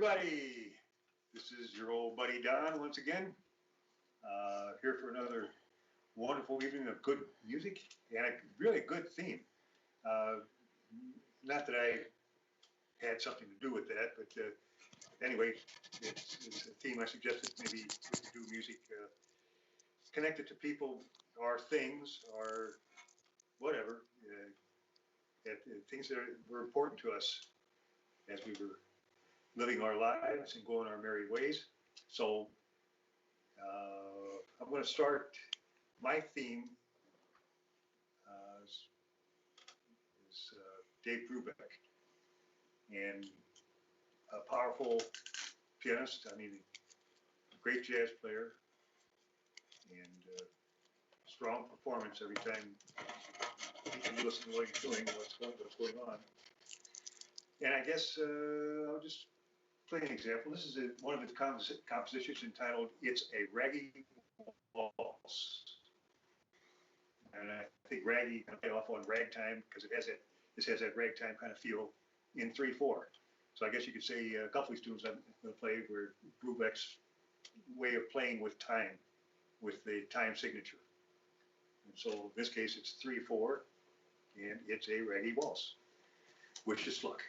everybody. This is your old buddy Don once again, here for another wonderful evening of good music and a really good theme. Uh, Not that I had something to do with that, but anyway, it's a theme I suggested maybe we could do music connected to people or things or whatever, things that were important to us as we were living our lives and going our merry ways. So I'm going to start my theme is Dave Brubeck, and a powerful pianist. I mean, a great jazz player, and strong performance every time you listen to what he's doing, what's going on. And I guess I'll just play an example. This is one of his compositions entitled "It's a Raggy Waltz." And I think raggy kind of play off on ragtime because this has that ragtime kind of feel in 3/4. So I guess you could say a couple of these tunes I'm going to play were Brubeck's way of playing with time, with the time signature. And so in this case it's 3/4, and it's a raggy waltz. Wish us luck.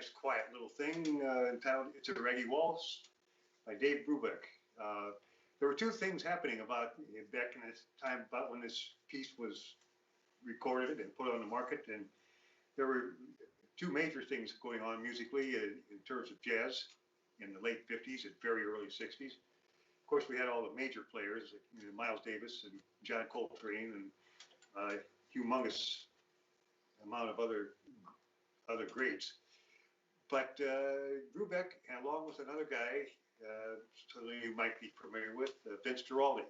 nice quiet little thing entitled "It's a Raggy Waltz" by Dave Brubeck. There were two things happening back in this time about when this piece was recorded and put on the market, and there were two major things going on musically in terms of jazz in the late 50s and very early 60s. Of course, we had all the major players, like, Miles Davis and John Coltrane, and humongous amount of other greats. But Brubeck, along with another guy, so you might be familiar with, Vince Guaraldi,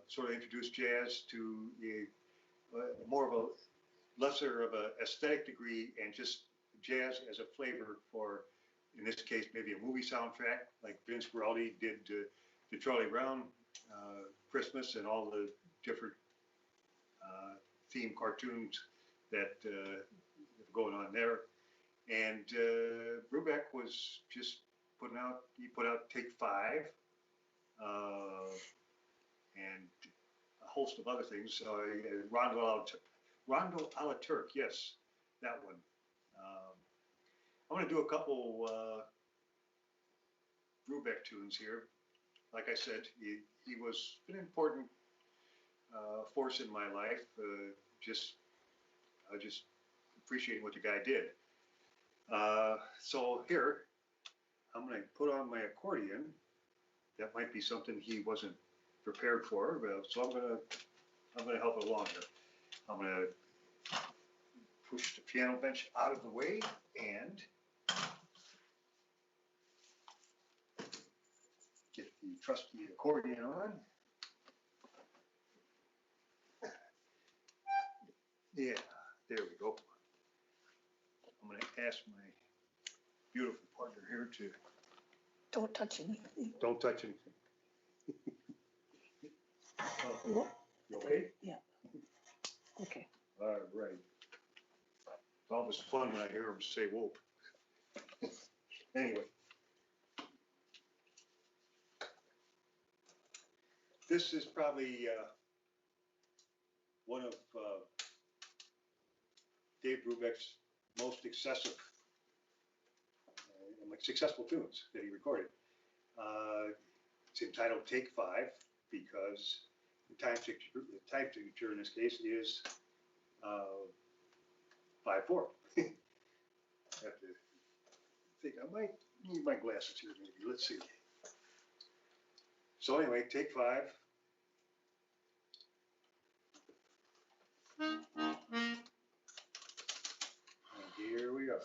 sort of introduced jazz to more of a lesser of a aesthetic degree, and just jazz as a flavor for, in this case, maybe a movie soundtrack, like Vince Guaraldi did the Charlie Brown Christmas and all the different theme cartoons that going on there. And Brubeck was just he put out Take 5 and a host of other things. Rondo a la Turk, yes, that one. I'm going to do a couple Brubeck tunes here. Like I said, he was an important force in my life. Just appreciating what the guy did. So here, I'm going to put on my accordion. That might be something he wasn't prepared for, so I'm going to help along here. I'm going to push the piano bench out of the way and get the trusty accordion on. Yeah, there we go. I'm going to ask my beautiful partner here to... Don't touch anything. Don't touch anything. Whoop. You okay? Yeah. Okay. All right. It's always fun when I hear him say whoop. Anyway. This is probably one of Dave Brubeck's most successful tunes that he recorded. It's entitled Take 5 because the time signature in this case is 5/4. I have to think I might need my glasses here maybe. Let's see. So anyway, Take 5. And here we go.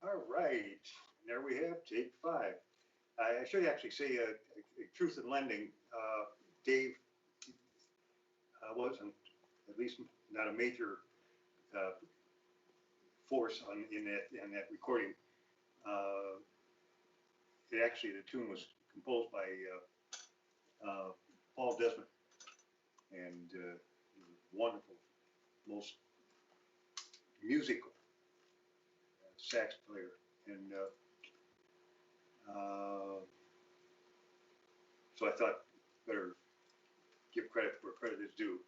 All right, there we have take 5. I should actually say truth in lending. Dave wasn't, at least not a major uh, force in that recording. It actually, the tune was composed by Paul Desmond, and wonderful, most musical sax player, and so I thought better give credit where credit is due.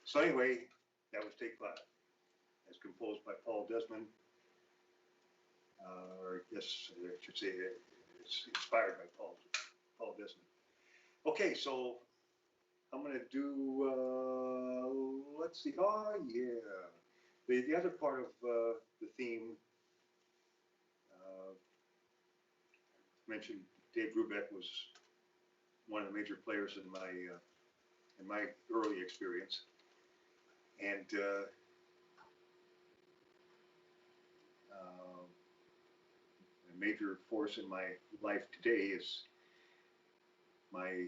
So anyway, that was take 5, as composed by Paul Desmond, or yes, I should say it's inspired by Paul Desmond. Okay, so I'm gonna do, let's see, oh yeah. The other part of the theme, mentioned Dave Brubeck was one of the major players in my early experience. And a major force in my life today is my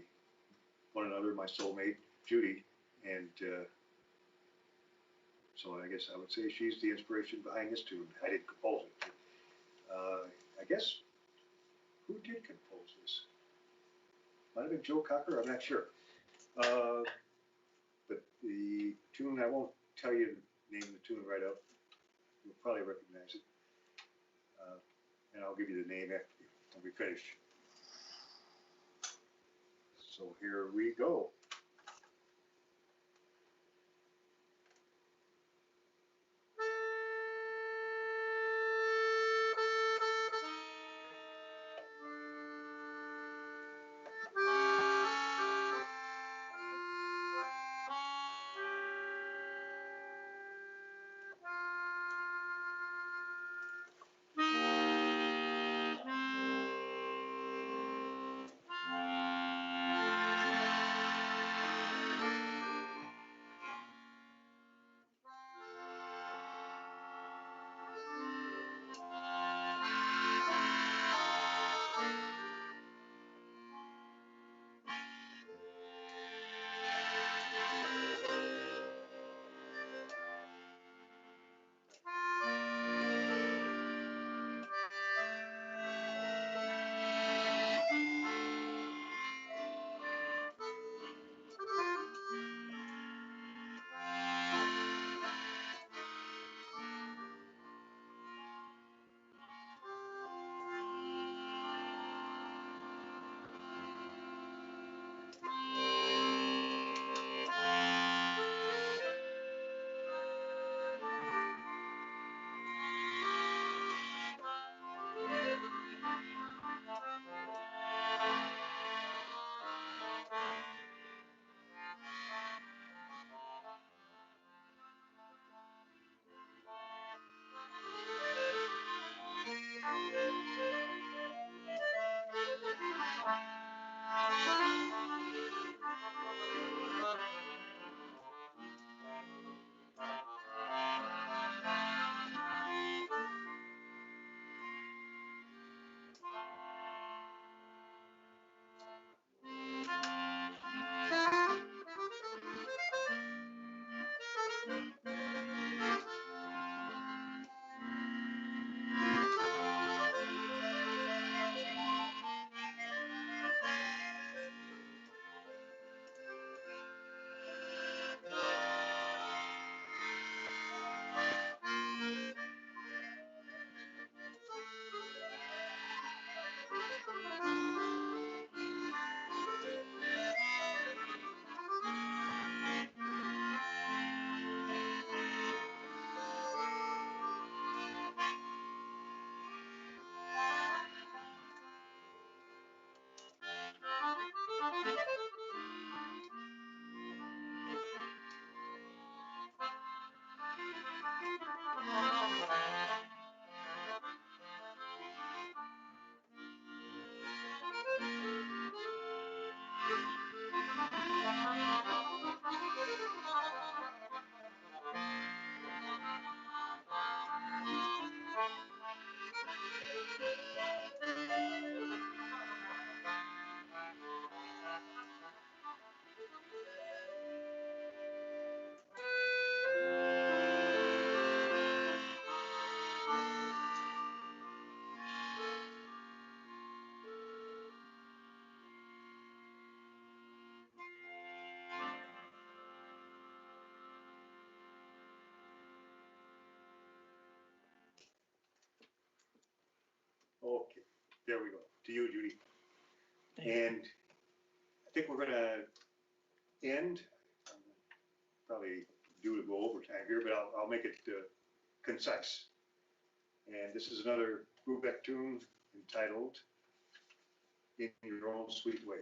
one another, my soulmate, Judy. And so I guess I would say she's the inspiration behind this tune. I didn't compose it. I guess, who did compose this? Might have been Joe Cocker, I'm not sure. But the tune, I won't tell you the name of the tune right up. You'll probably recognize it. And I'll give you the name after when we finish. So here we go. Okay, there we go. To you, Judy. Thank you. And I think we're gonna end, probably due to go overtime here, but I'll make it concise. And this is another Rubeck tune entitled In Your Own Sweet Way.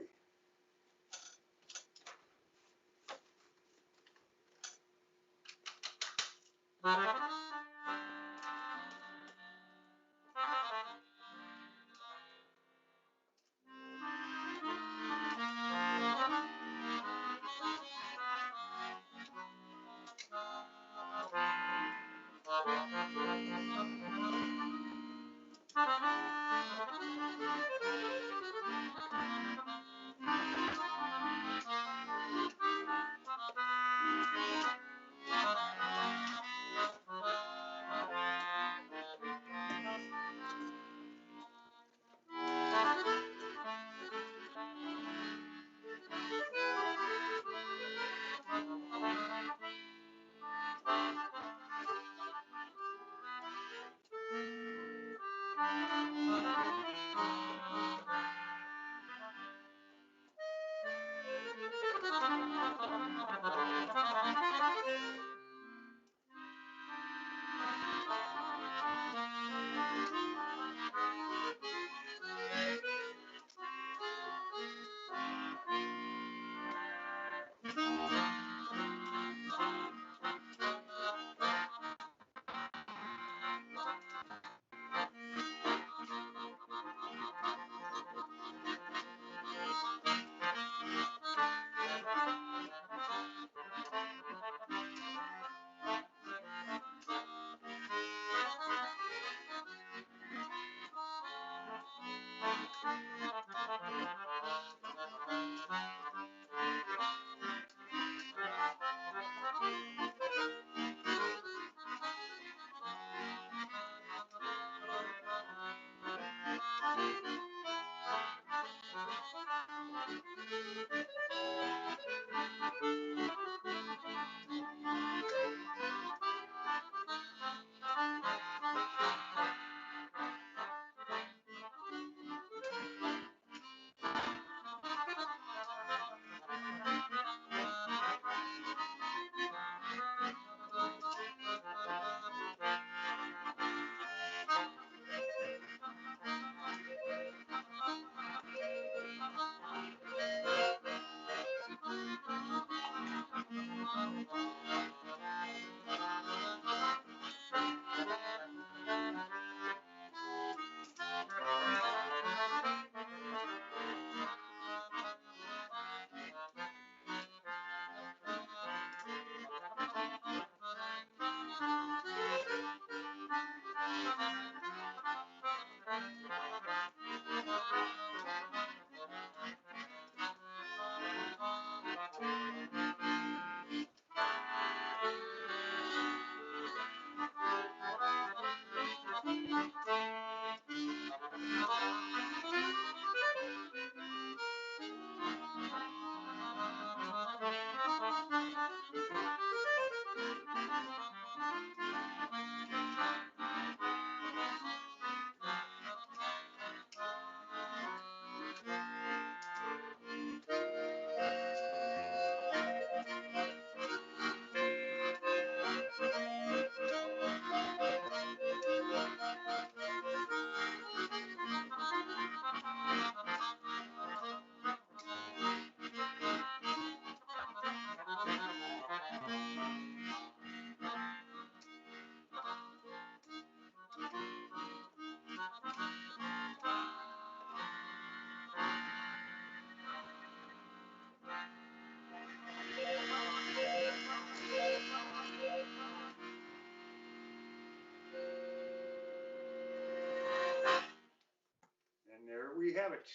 And there we have it.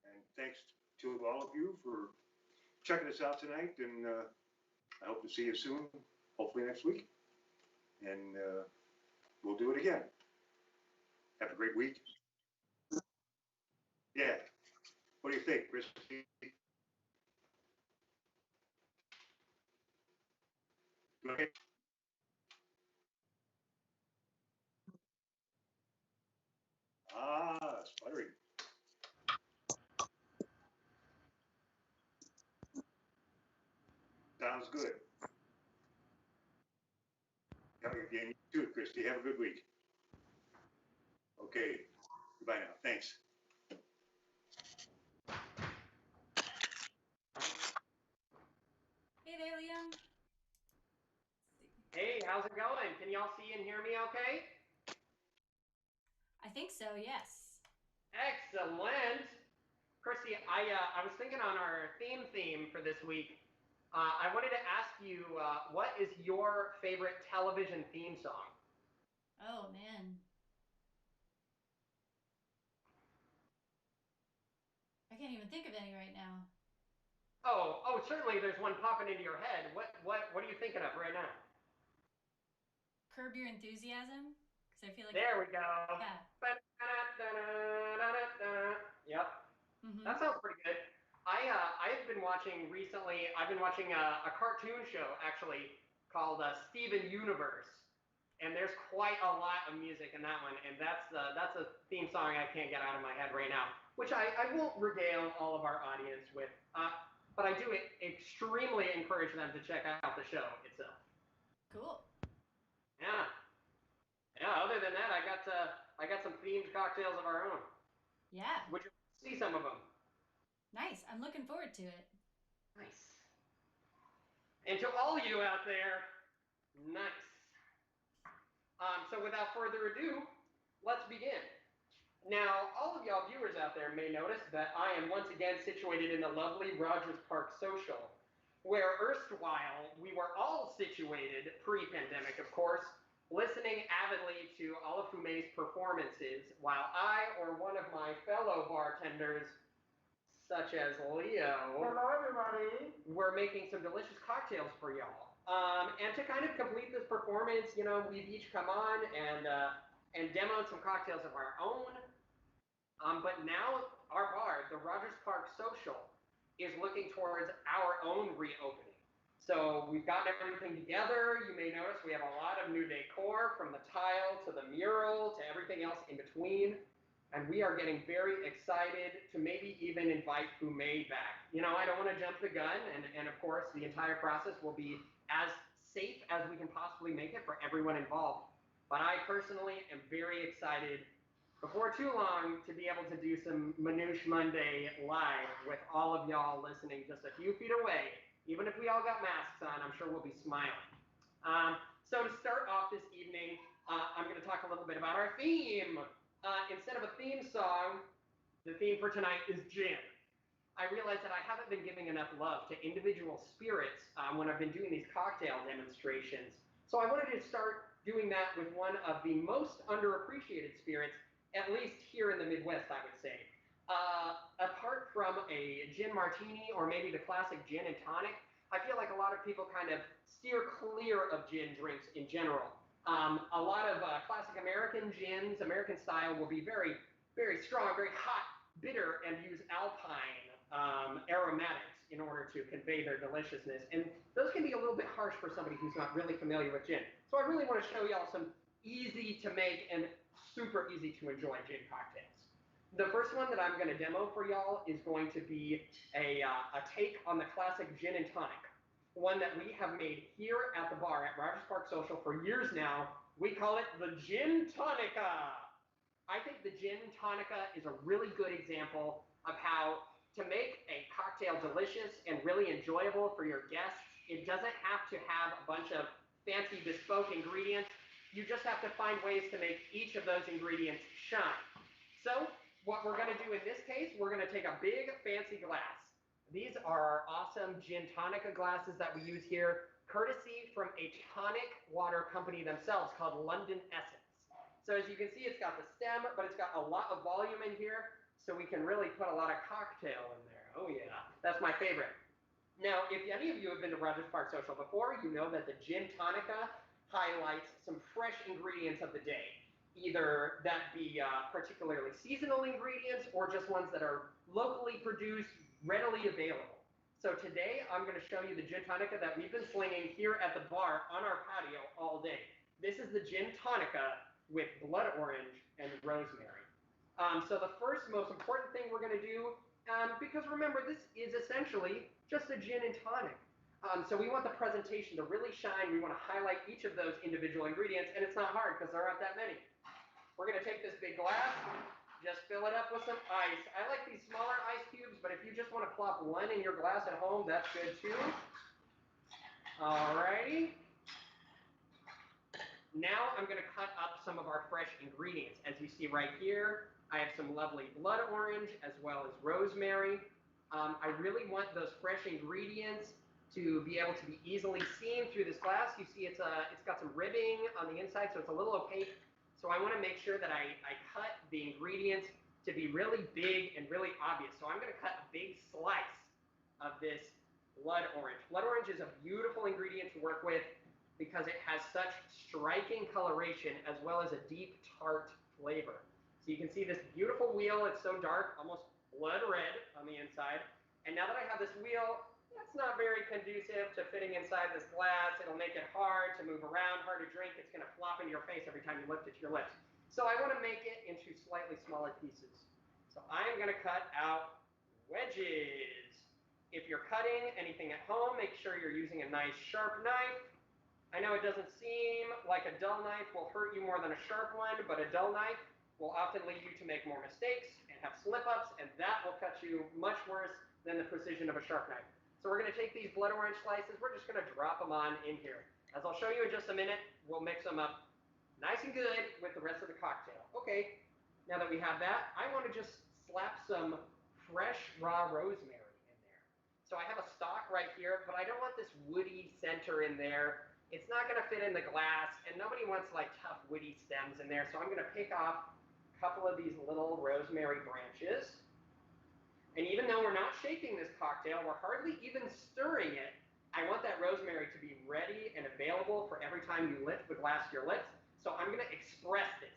And thanks to all of you for checking us out tonight, and I hope to see you soon, hopefully next week. And we'll do it again. Have a great week. Yeah. What do you think, Chris? Okay. have a good week. Okay, goodbye now. Thanks. Hey there, Liam. Hey, how's it going? Can y'all see and hear me okay? I think so, yes. Excellent. Christy, I was thinking on our theme for this week. I wanted to ask you, what is your favorite television theme song? Oh, man. I can't even think of any right now. Oh, certainly there's one popping into your head. What are you thinking of right now? Curb Your Enthusiasm? Because I feel like... There we go. Yeah. Yep. Mm-hmm. That sounds pretty good. I've been watching recently, a cartoon show actually called Steven Universe. And there's quite a lot of music in that one, and that's a theme song I can't get out of my head right now, which I won't regale all of our audience with, but I do extremely encourage them to check out the show itself. Cool. Yeah. Other than that, I got some themed cocktails of our own. Yeah. Would you see some of them? Nice. I'm looking forward to it. Nice. And to all you out there, nice. So without further ado, let's begin. Now, all of y'all viewers out there may notice that I am once again situated in the lovely Rogers Park Social, where erstwhile we were all situated, pre-pandemic of course, listening avidly to all of Fume's performances, while I or one of my fellow bartenders, such as Leo, hello everybody, were making some delicious cocktails for y'all. And to kind of complete this performance, you know, we've each come on and demoed some cocktails of our own. But now our bar, the Rogers Park Social, is looking towards our own reopening. So we've gotten everything together. You may notice we have a lot of new decor, from the tile to the mural to everything else in between. And we are getting very excited to maybe even invite Fume back. You know, I don't want to jump the gun, and of course the entire process will be as safe as we can possibly make it for everyone involved. But I personally am very excited, before too long, to be able to do some Manouche Monday live with all of y'all listening just a few feet away. Even if we all got masks on, I'm sure we'll be smiling. So to start off this evening, I'm going to talk a little bit about our theme. Instead of a theme song, the theme for tonight is gin. I realize that I haven't been giving enough love to individual spirits when I've been doing these cocktail demonstrations. So I wanted to start doing that with one of the most underappreciated spirits, at least here in the Midwest, I would say. Apart from a gin martini or maybe the classic gin and tonic, I feel like a lot of people kind of steer clear of gin drinks in general. A lot of classic American gins, American style, will be very, very strong, very hot, bitter, and use alpine aromatics in order to convey their deliciousness. And those can be a little bit harsh for somebody who's not really familiar with gin. So I really want to show y'all some easy to make and super easy to enjoy gin cocktails. The first one that I'm going to demo for y'all is going to be a take on the classic gin and tonic, one that we have made here at the bar at Rogers Park Social for years now. We call it the Gin Tonica. I think the Gin Tonica is a really good example of how to make a cocktail delicious and really enjoyable for your guests. It doesn't have to have a bunch of fancy bespoke ingredients. You just have to find ways to make each of those ingredients shine. So what we're going to do in this case, we're going to take a big fancy glass. These are our awesome Gin Tonica glasses that we use here, courtesy from a tonic water company themselves called London Essence. So as you can see, it's got the stem, but it's got a lot of volume in here, so we can really put a lot of cocktail in there. Oh yeah, that's my favorite. Now, if any of you have been to Rogers Park Social before, you know that the Gin Tonica highlights some fresh ingredients of the day. Either that be particularly seasonal ingredients or just ones that are locally produced, readily available. So today I'm going to show you the Gin Tonica that we've been slinging here at the bar on our patio all day. This is the Gin Tonica with blood orange and rosemary. So the first most important thing we're going to do, because remember, this is essentially just a gin and tonic. So we want the presentation to really shine. We want to highlight each of those individual ingredients, and it's not hard because there aren't that many. We're going to take this big glass, just fill it up with some ice. I like these smaller ice cubes, but if you just want to plop one in your glass at home, that's good too. Alrighty. Now I'm going to cut up some of our fresh ingredients. As you see right here, I have some lovely blood orange as well as rosemary. I really want those fresh ingredients to be able to be easily seen through this glass. You see it's got some ribbing on the inside, so it's a little opaque. So I want to make sure that I cut the ingredients to be really big and really obvious. So I'm going to cut a big slice of this blood orange. Blood orange is a beautiful ingredient to work with because it has such striking coloration as well as a deep tart flavor. So you can see this beautiful wheel. It's so dark, almost blood red on the inside. And now that I have this wheel, that's not very conducive to fitting inside this glass. It'll make it hard to move around, hard to drink. It's going to flop into your face every time you lift it to your lips. So I want to make it into slightly smaller pieces. So I'm going to cut out wedges. If you're cutting anything at home, make sure you're using a nice sharp knife. I know it doesn't seem like a dull knife will hurt you more than a sharp one, but a dull knife will often lead you to make more mistakes and have slip-ups, and that will cut you much worse than the precision of a sharp knife. So we're going to take these blood orange slices, we're just going to drop them on in here. As I'll show you in just a minute, we'll mix them up nice and good with the rest of the cocktail. Okay, now that we have that, I want to just slap some fresh raw rosemary in there. So I have a stalk right here, but I don't want this woody center in there. It's not going to fit in the glass, and nobody wants like tough woody stems in there. So I'm going to pick off a couple of these little rosemary branches. And even though we're not shaking this cocktail, we're hardly even stirring it, I want that rosemary to be ready and available for every time you lift the glass to your lips. So I'm going to express this.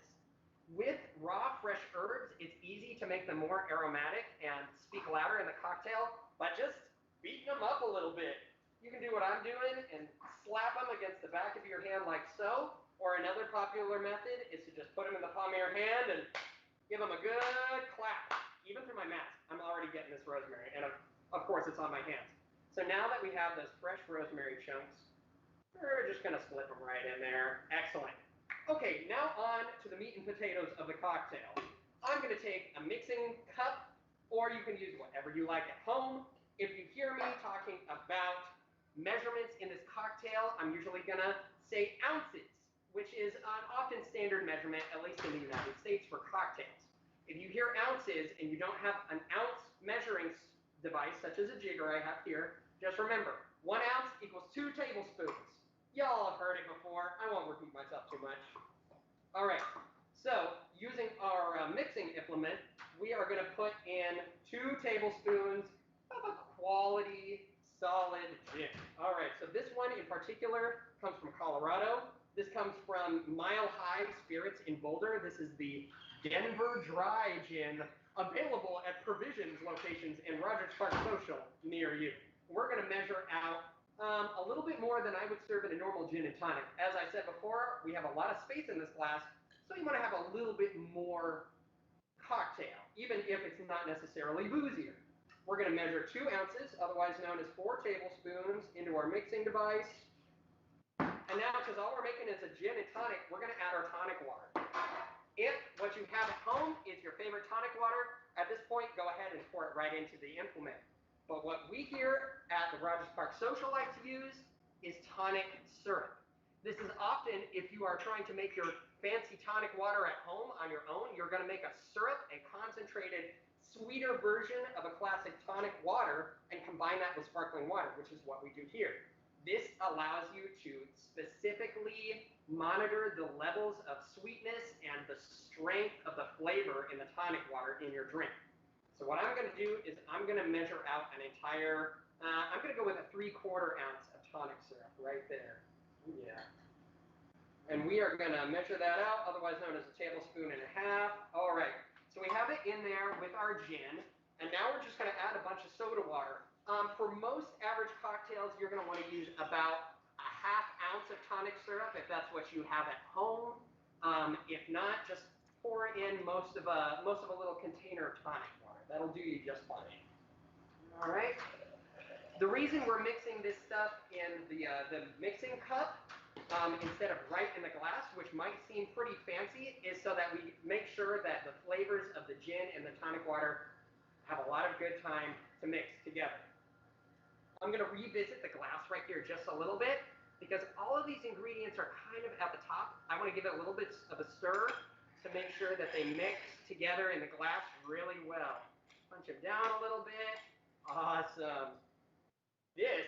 With raw, fresh herbs, it's easy to make them more aromatic and speak louder in the cocktail, but just beating them up a little bit. You can do what I'm doing and slap them against the back of your hand like so, or another popular method is to just put them in the palm of your hand and give them a good clap. Even through my mask, I'm already getting this rosemary, and of course it's on my hands. So now that we have those fresh rosemary chunks, we're just gonna slip them right in there. Excellent. Okay, now on to the meat and potatoes of the cocktail. I'm gonna take a mixing cup, or you can use whatever you like at home. If you hear me talking about measurements in this cocktail, I'm usually gonna say ounces, which is an often standard measurement, at least in the United States, for cocktails. If you hear ounces and you don't have an ounce measuring device, such as a jigger I have here, just remember, 1 ounce equals 2 tablespoons. Y'all have heard it before. I won't repeat myself too much. All right, so using our mixing implement, we are going to put in 2 tablespoons of a quality, solid gin. All right, so this one in particular comes from Colorado. This comes from Mile High Spirits in Boulder. This is the Denver Dry Gin, available at Provisions locations in Rogers Park Social near you. We're going to measure out a little bit more than I would serve in a normal gin and tonic. As I said before, we have a lot of space in this glass, so you want to have a little bit more cocktail, even if it's not necessarily boozier. We're going to measure 2 ounces, otherwise known as 4 tablespoons, into our mixing device. And now, because all we're making is a gin and tonic, we're going to add our tonic water. If what you have at home is your favorite tonic water, at this point, go ahead and pour it right into the implement. But what we here at the Rogers Park Social like to use is tonic syrup. This is often, if you are trying to make your fancy tonic water at home on your own, you're going to make a syrup, a concentrated, sweeter version of a classic tonic water, and combine that with sparkling water, which is what we do here. This allows you to specifically monitor the levels of sweetness and the strength of the flavor in the tonic water in your drink. So what I'm going to do is I'm going to measure out an entire, I'm going to go with a 3/4 ounce of tonic syrup right there. Yeah. And we are going to measure that out, otherwise known as a 1.5 tablespoons. All right. So we have it in there with our gin, and now we're just going to add a bunch of soda water. For most average cocktails, you're going to want to use about a 1/2 ounce of tonic syrup if that's what you have at home. If not, just pour in most of a little container of tonic water. That'll do you just fine. All right. The reason we're mixing this stuff in the mixing cup instead of right in the glass, which might seem pretty fancy, is so that we make sure that the flavors of the gin and the tonic water have a lot of good time to mix together. I'm going to revisit the glass right here just a little bit because all of these ingredients are kind of at the top. I want to give it a little bit of a stir to make sure that they mix together in the glass really well. Punch them down a little bit. Awesome. This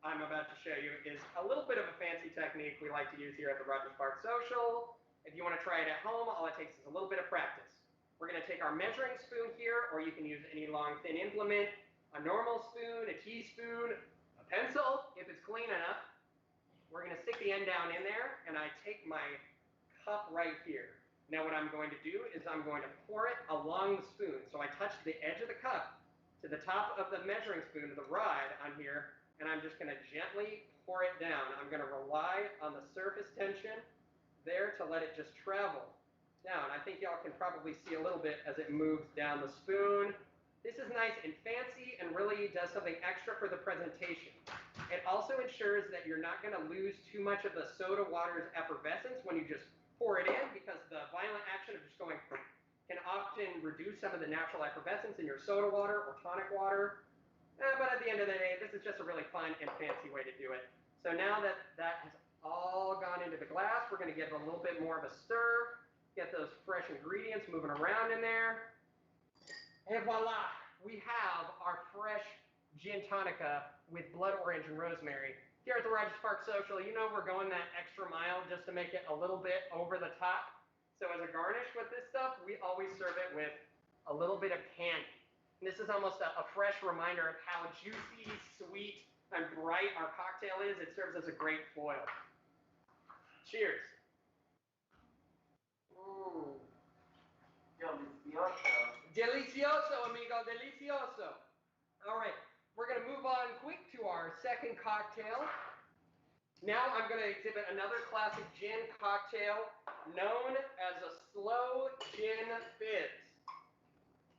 I'm about to show you is a little bit of a fancy technique we like to use here at the Rogers Park Social. If you want to try it at home, all it takes is a little bit of practice. We're going to take our measuring spoon here, or you can use any long, thin implement, a normal spoon, a teaspoon, a pencil, if it's clean enough. We're going to stick the end down in there, and I take my cup right here. Now what I'm going to do is I'm going to pour it along the spoon. So I touch the edge of the cup to the top of the measuring spoon, the rod on here, and I'm just going to gently pour it down. I'm going to rely on the surface tension there to let it just travel down. I think y'all can probably see a little bit as it moves down the spoon. This is nice and fancy and really does something extra for the presentation. It also ensures that you're not going to lose too much of the soda water's effervescence when you just pour it in, because the violent action of just going can often reduce some of the natural effervescence in your soda water or tonic water. But at the end of the day, this is just a really fun and fancy way to do it. So now that that has all gone into the glass, we're going to give it a little bit more of a stir, get those fresh ingredients moving around in there. And voila, we have our fresh gin tonica with blood orange and rosemary. Here at the Rogers Park Social, you know we're going that extra mile just to make it a little bit over the top. So as a garnish with this stuff, we always serve it with a little bit of candy. And this is almost a fresh reminder of how juicy, sweet, and bright our cocktail is. It serves as a great foil. Cheers. Ooh. Delicioso. Delicioso, amigo, delicioso. All right, we're going to move on quick to our second cocktail. Now I'm going to exhibit another classic gin cocktail known as a slow gin fizz.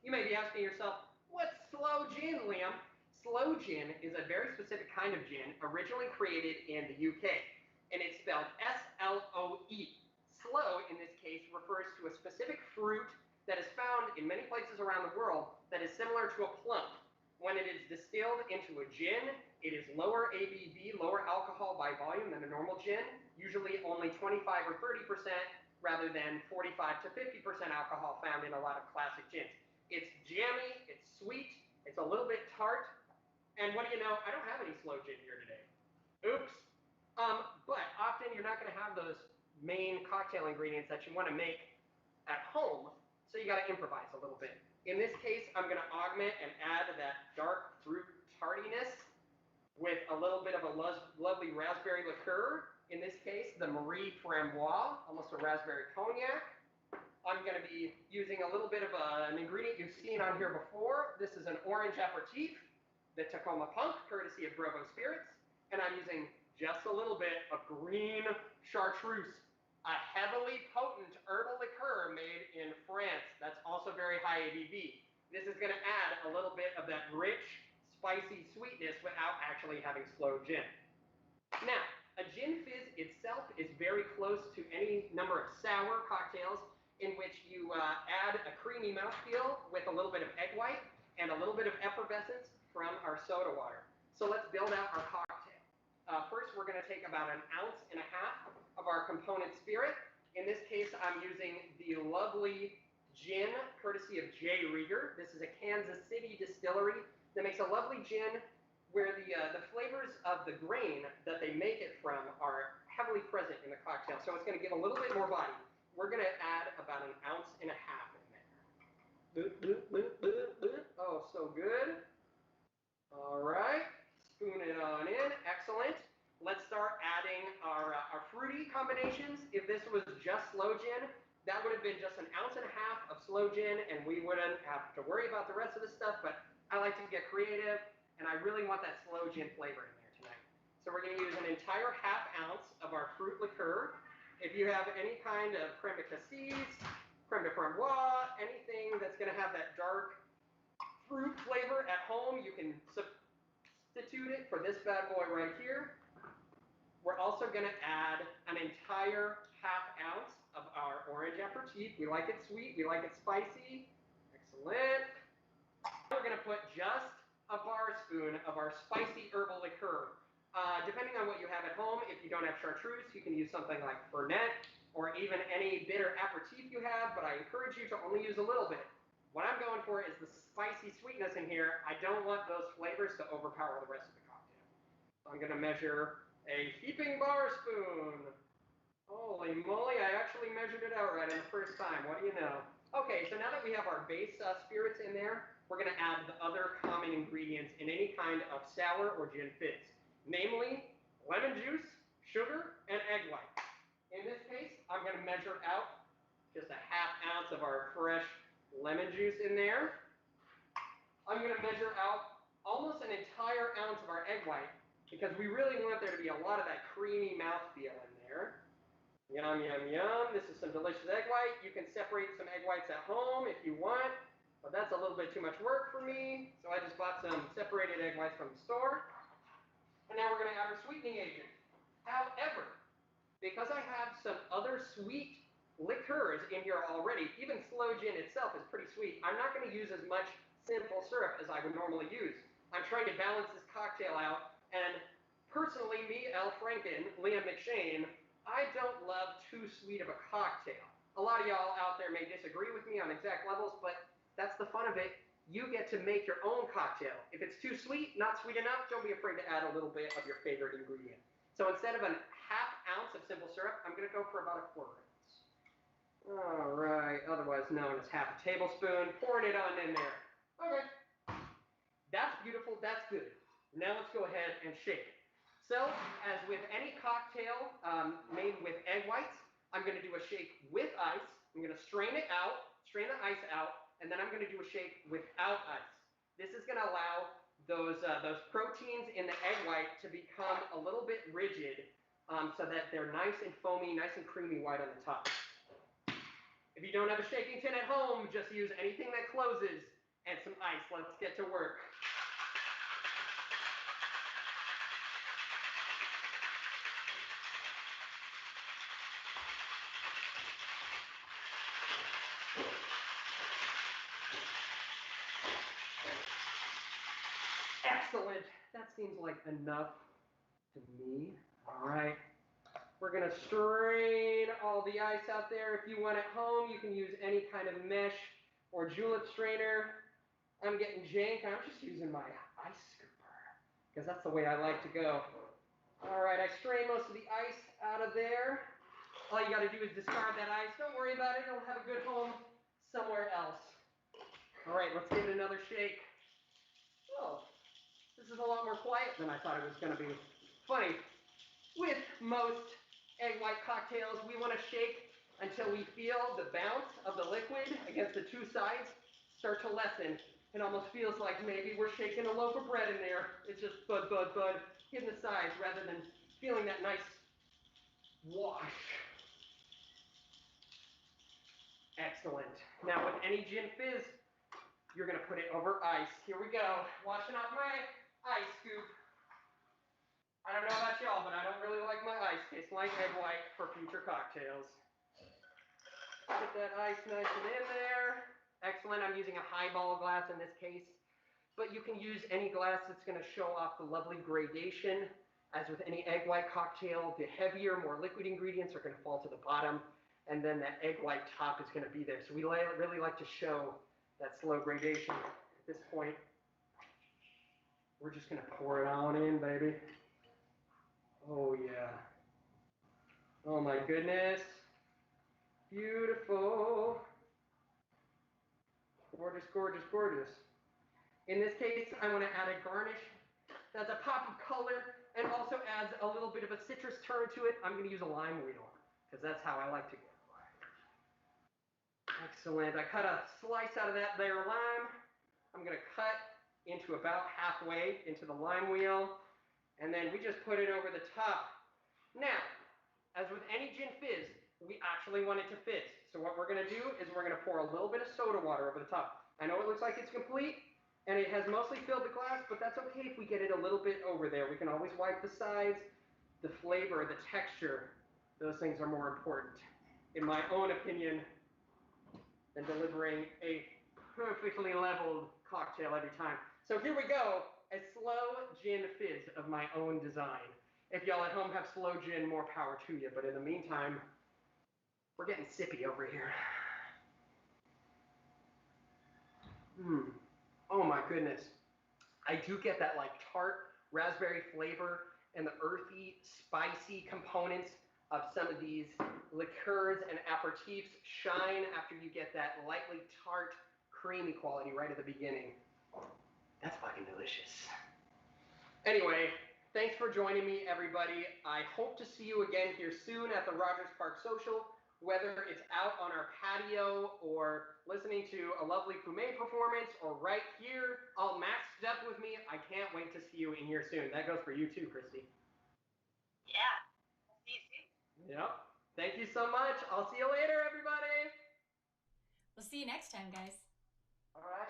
You may be asking yourself, what's slow gin, Liam? Slow gin is a very specific kind of gin originally created in the UK, and it's spelled S-L-O-E. Slow, in this case, refers to a specific fruit that is found in many places around the world that is similar to a plum. When it is distilled into a gin, it is lower ABV, lower alcohol by volume than a normal gin, usually only 25 or 30% rather than 45 to 50% alcohol found in a lot of classic gins. It's jammy, it's sweet, it's a little bit tart, and what do you know, I don't have any slow gin here today. Oops. But often you're not going to have those main cocktail ingredients that you want to make at home, so you got to improvise a little bit. In this case, I'm going to augment and add that dark fruit tardiness with a little bit of a lovely raspberry liqueur. In this case, the Marie Framboise, almost a raspberry cognac. I'm going to be using a little bit of an ingredient you've seen on here before. This is an orange aperitif, the Tacoma Punk, courtesy of Brovo Spirits. And I'm using just a little bit of green chartreuse, a heavily potent herbal liqueur made in France. That's also very high ABV. This is going to add a little bit of that rich, spicy sweetness without actually having slow gin. Now, a gin fizz itself is very close to any number of sour cocktails in which you add a creamy mouthfeel with a little bit of egg white and a little bit of effervescence from our soda water. So let's build out our cocktail. First, we're going to take about 1.5 ounces of our component spirit. In this case, I'm using the lovely gin, courtesy of J. Rieger. This is a Kansas City distillery that makes a lovely gin where the flavors of the grain that they make it from are heavily present in the cocktail. So it's going to give a little bit more body. We're going to add about 1.5 ounces in there. Oh, so good. All right. Spoon it on in. Excellent. Let's start adding our fruity combinations. If this was just slow gin, that would have been just 1.5 ounces of slow gin, and we wouldn't have to worry about the rest of the stuff, but I like to get creative, and I really want that slow gin flavor in there tonight. So we're going to use an entire 1/2 ounce of our fruit liqueur. If you have any kind of creme de cassis, creme de framboise, anything that's going to have that dark fruit flavor at home, you can substitute it for this bad boy right here. We're also gonna add an entire ½ ounce of our orange aperitif. We like it sweet, we like it spicy. Excellent. We're gonna put just a bar spoon of our spicy herbal liqueur. Depending on what you have at home, if you don't have chartreuse, you can use something like Fernet or even any bitter aperitif you have, but I encourage you to only use a little bit. What I'm going for is the spicy sweetness in here. I don't want those flavors to overpower the rest of the cocktail. So I'm gonna measure a heaping bar spoon. Holy moly, I actually measured it out right in the first time. What do you know? Okay, so now that we have our base spirits in there, we're gonna add the other common ingredients in any kind of sour or gin fizz. Namely, lemon juice, sugar, and egg white. In this case, I'm gonna measure out just a ½ ounce of our fresh lemon juice in there. I'm gonna measure out almost an entire ounce of our egg white because we really want there to be a lot of that creamy mouthfeel in there. Yum, yum, yum. This is some delicious egg white. You can separate some egg whites at home if you want, but that's a little bit too much work for me. So I just bought some separated egg whites from the store. And now we're gonna add our sweetening agent. However, because I have some other sweet liqueurs in here already, even sloe gin itself is pretty sweet, I'm not gonna use as much simple syrup as I would normally use. I'm trying to balance this cocktail out, and personally, me, Al Franken, Liam McShane, I don't love too sweet of a cocktail. A lot of y'all out there may disagree with me on exact levels, but that's the fun of it. You get to make your own cocktail. If it's too sweet, not sweet enough, don't be afraid to add a little bit of your favorite ingredient. So instead of a ½ ounce of simple syrup, I'm gonna go for about a ¼ ounce. All right, otherwise known as ½ tablespoon, pouring it on in there. Okay, that's beautiful, that's good. Now let's go ahead and shake it. So, as with any cocktail made with egg whites, I'm gonna do a shake with ice. I'm gonna strain it out, strain the ice out, and then I'm gonna do a shake without ice. This is gonna allow those proteins in the egg white to become a little bit rigid so that they're nice and foamy, nice and creamy white on the top. If you don't have a shaking tin at home, just use anything that closes and some ice. Let's get to work. Excellent. That seems like enough to me. All right. We're going to strain all the ice out there. If you want at home, you can use any kind of mesh or julep strainer. I'm getting jank. I'm just using my ice scooper because that's the way I like to go. All right. I strain most of the ice out of there. All you got to do is discard that ice. Don't worry about it. It'll have a good home somewhere else. All right. Let's give it another shake. Oh. This is a lot more quiet than I thought it was going to be. Funny, with most egg white cocktails, we want to shake until we feel the bounce of the liquid against the two sides start to lessen. It almost feels like maybe we're shaking a loaf of bread in there. It's just bud, bud, bud, hitting the sides rather than feeling that nice wash. Excellent. Now with any gin fizz, you're going to put it over ice. Here we go. Washing off my ice scoop. I don't know about y'all, but I don't really like my ice tasting like egg white for future cocktails. Get that ice nice and in there. Excellent. I'm using a highball glass in this case, but you can use any glass that's going to show off the lovely gradation. As with any egg white cocktail, the heavier, more liquid ingredients are going to fall to the bottom, and then that egg white top is going to be there. So we really like to show that slow gradation at this point. We're just gonna pour it on in, baby. Oh yeah. Oh my goodness. Beautiful. Gorgeous, gorgeous, gorgeous. In this case, I want to add a garnish that's a pop of color and also adds a little bit of a citrus turn to it. I'm gonna use a lime wheel because that's how I like to go. Excellent. I cut a slice out of that there lime. I'm gonna cut into about halfway into the lime wheel, and then we just put it over the top. Now, as with any gin fizz, we actually want it to fizz. So what we're gonna do is we're gonna pour a little bit of soda water over the top. I know it looks like it's complete, and it has mostly filled the glass, but that's okay if we get it a little bit over there. We can always wipe the sides. The flavor, the texture, those things are more important, in my own opinion, than delivering a perfectly leveled cocktail every time. So here we go, a slow gin fizz of my own design. If y'all at home have slow gin, more power to you. But in the meantime, we're getting sippy over here. Oh my goodness. I do get that like tart raspberry flavor and the earthy, spicy components of some of these liqueurs and aperitifs shine after you get that lightly tart, creamy quality right at the beginning. That's fucking delicious. Anyway, thanks for joining me, everybody. I hope to see you again here soon at the Rogers Park Social, whether it's out on our patio or listening to a lovely Fumé performance or right here all maxed up with me. I can't wait to see you in here soon. That goes for you too, Christy. Yeah. See you soon. Yep. Thank you so much. I'll see you later, everybody. We'll see you next time, guys. All right.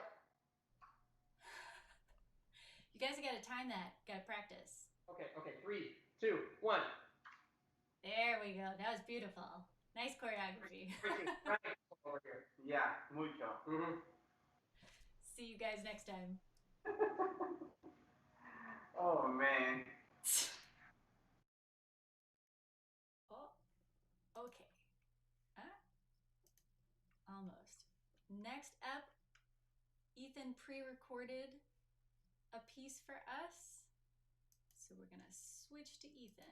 You guys gotta time that. Gotta practice. Okay. 3, 2, 1. There we go. That was beautiful. Nice choreography. Freaking right over here. Yeah, mucho. Mm-hmm. See you guys next time. Oh man. Oh, okay. Almost. Next up, Ethan pre-recorded a piece for us. So we're gonna switch to Ethan.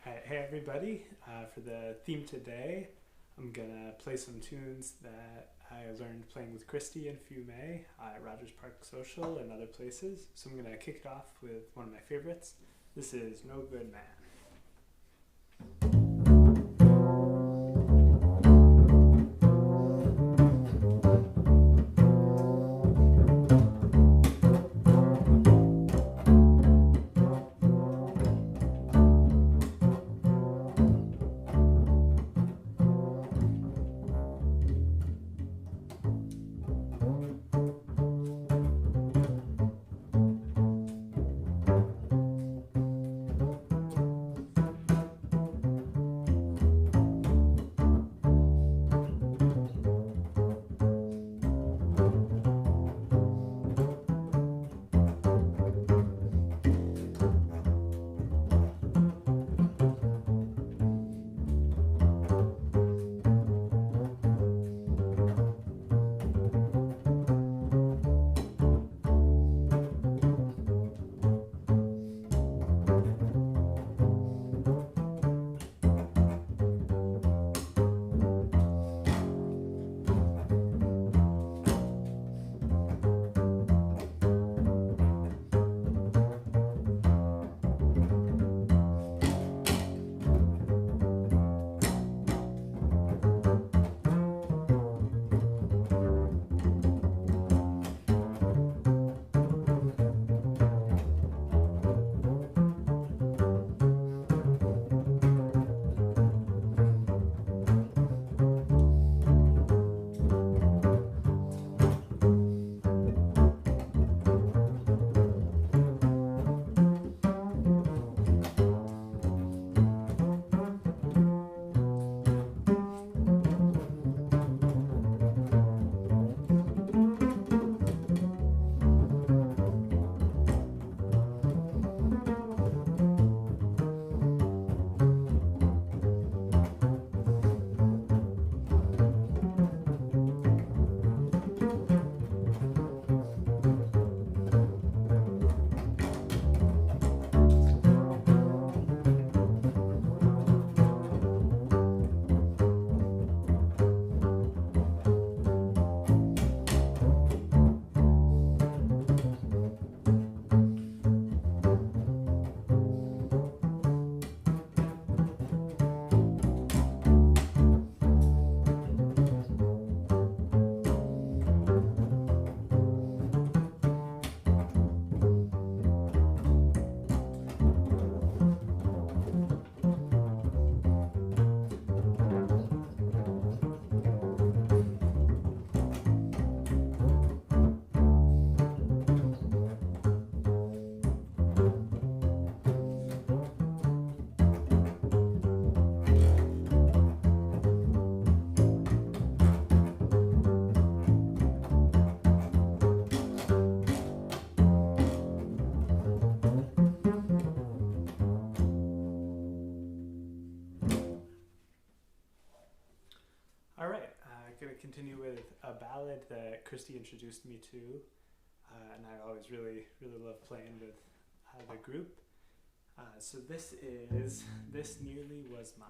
Hey everybody, for the theme today, I'm gonna play some tunes that I learned playing with Christy and Fumé at Rogers Park Social and other places. So I'm gonna kick it off with one of my favorites. This is No Good Man. going to continue with a ballad that Christy introduced me to, and I always really love playing with the group. So this is This Nearly Was Mine.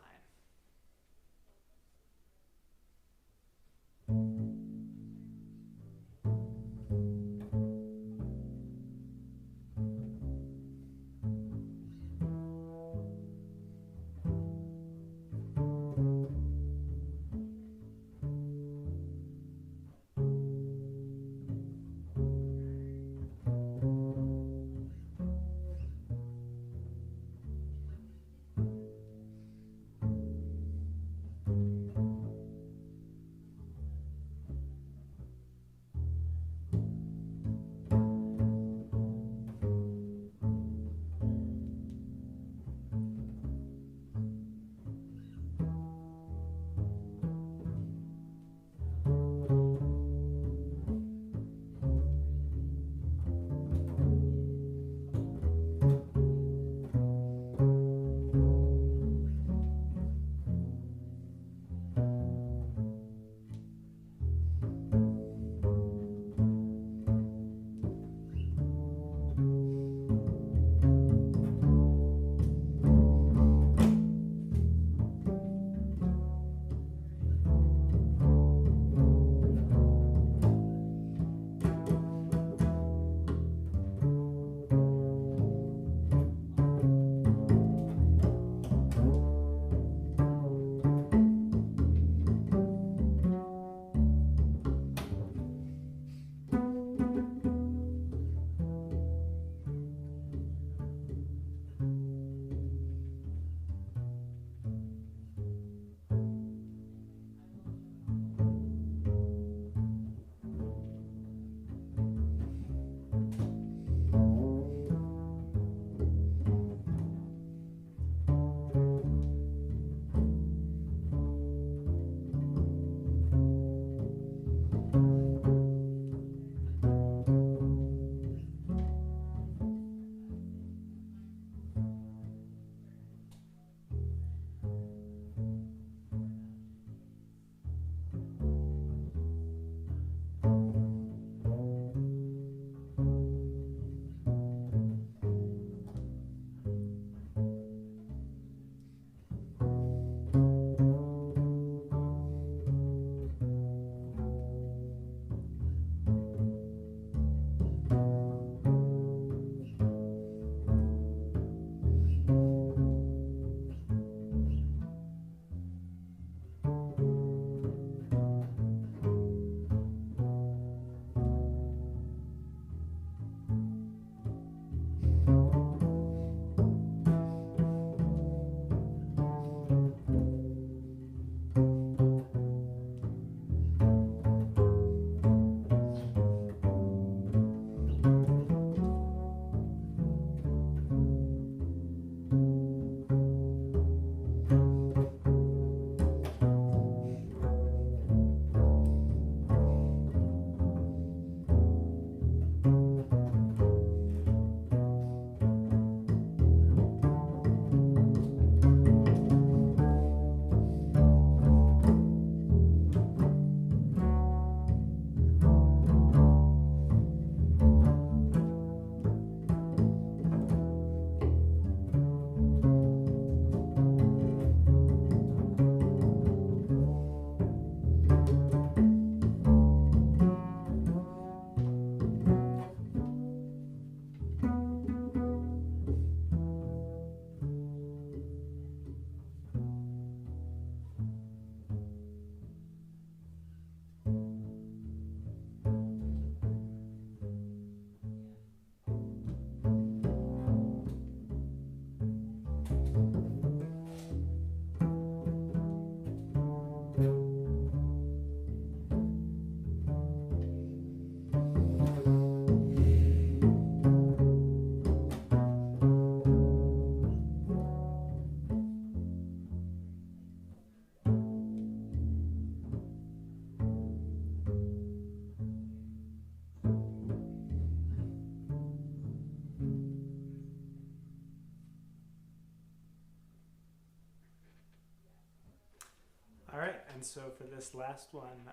And so for this last one,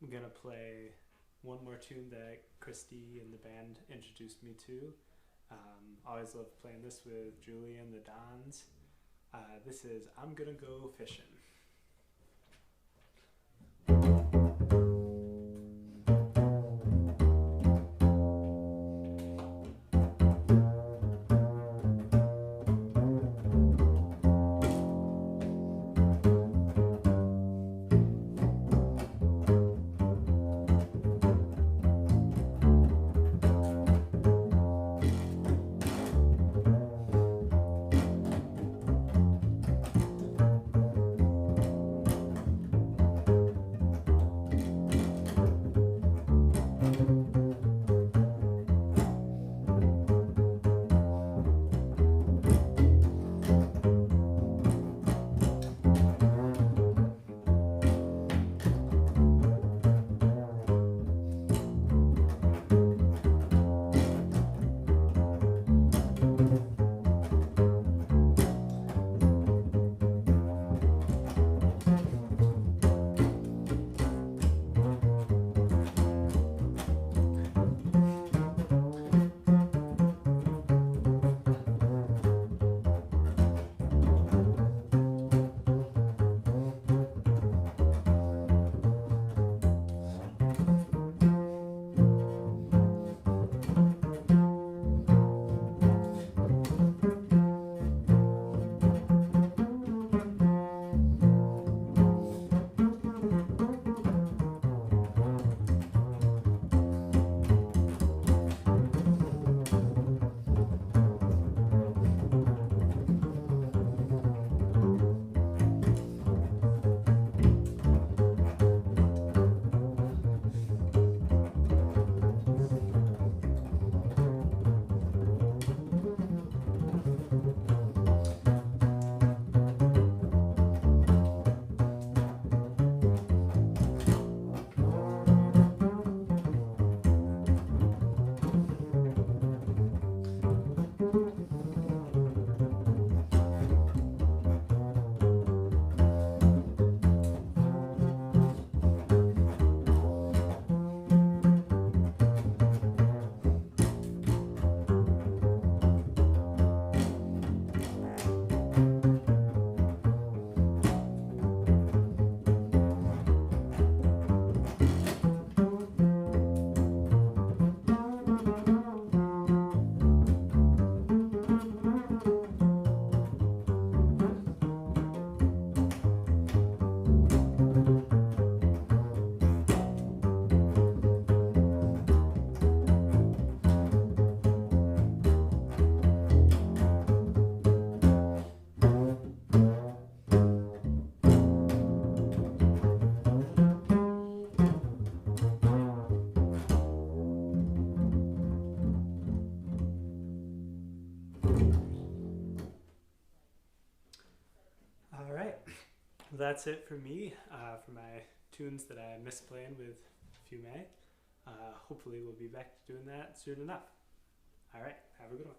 I'm gonna play one more tune that Christy and the band introduced me to. Always loved playing this with Julie and the Dons. This is I'm Gonna Go Fishing. All right, that's it for me, for my tunes that I miss playing with Fume. Hopefully we'll be back to doing that soon enough. All right, have a good one.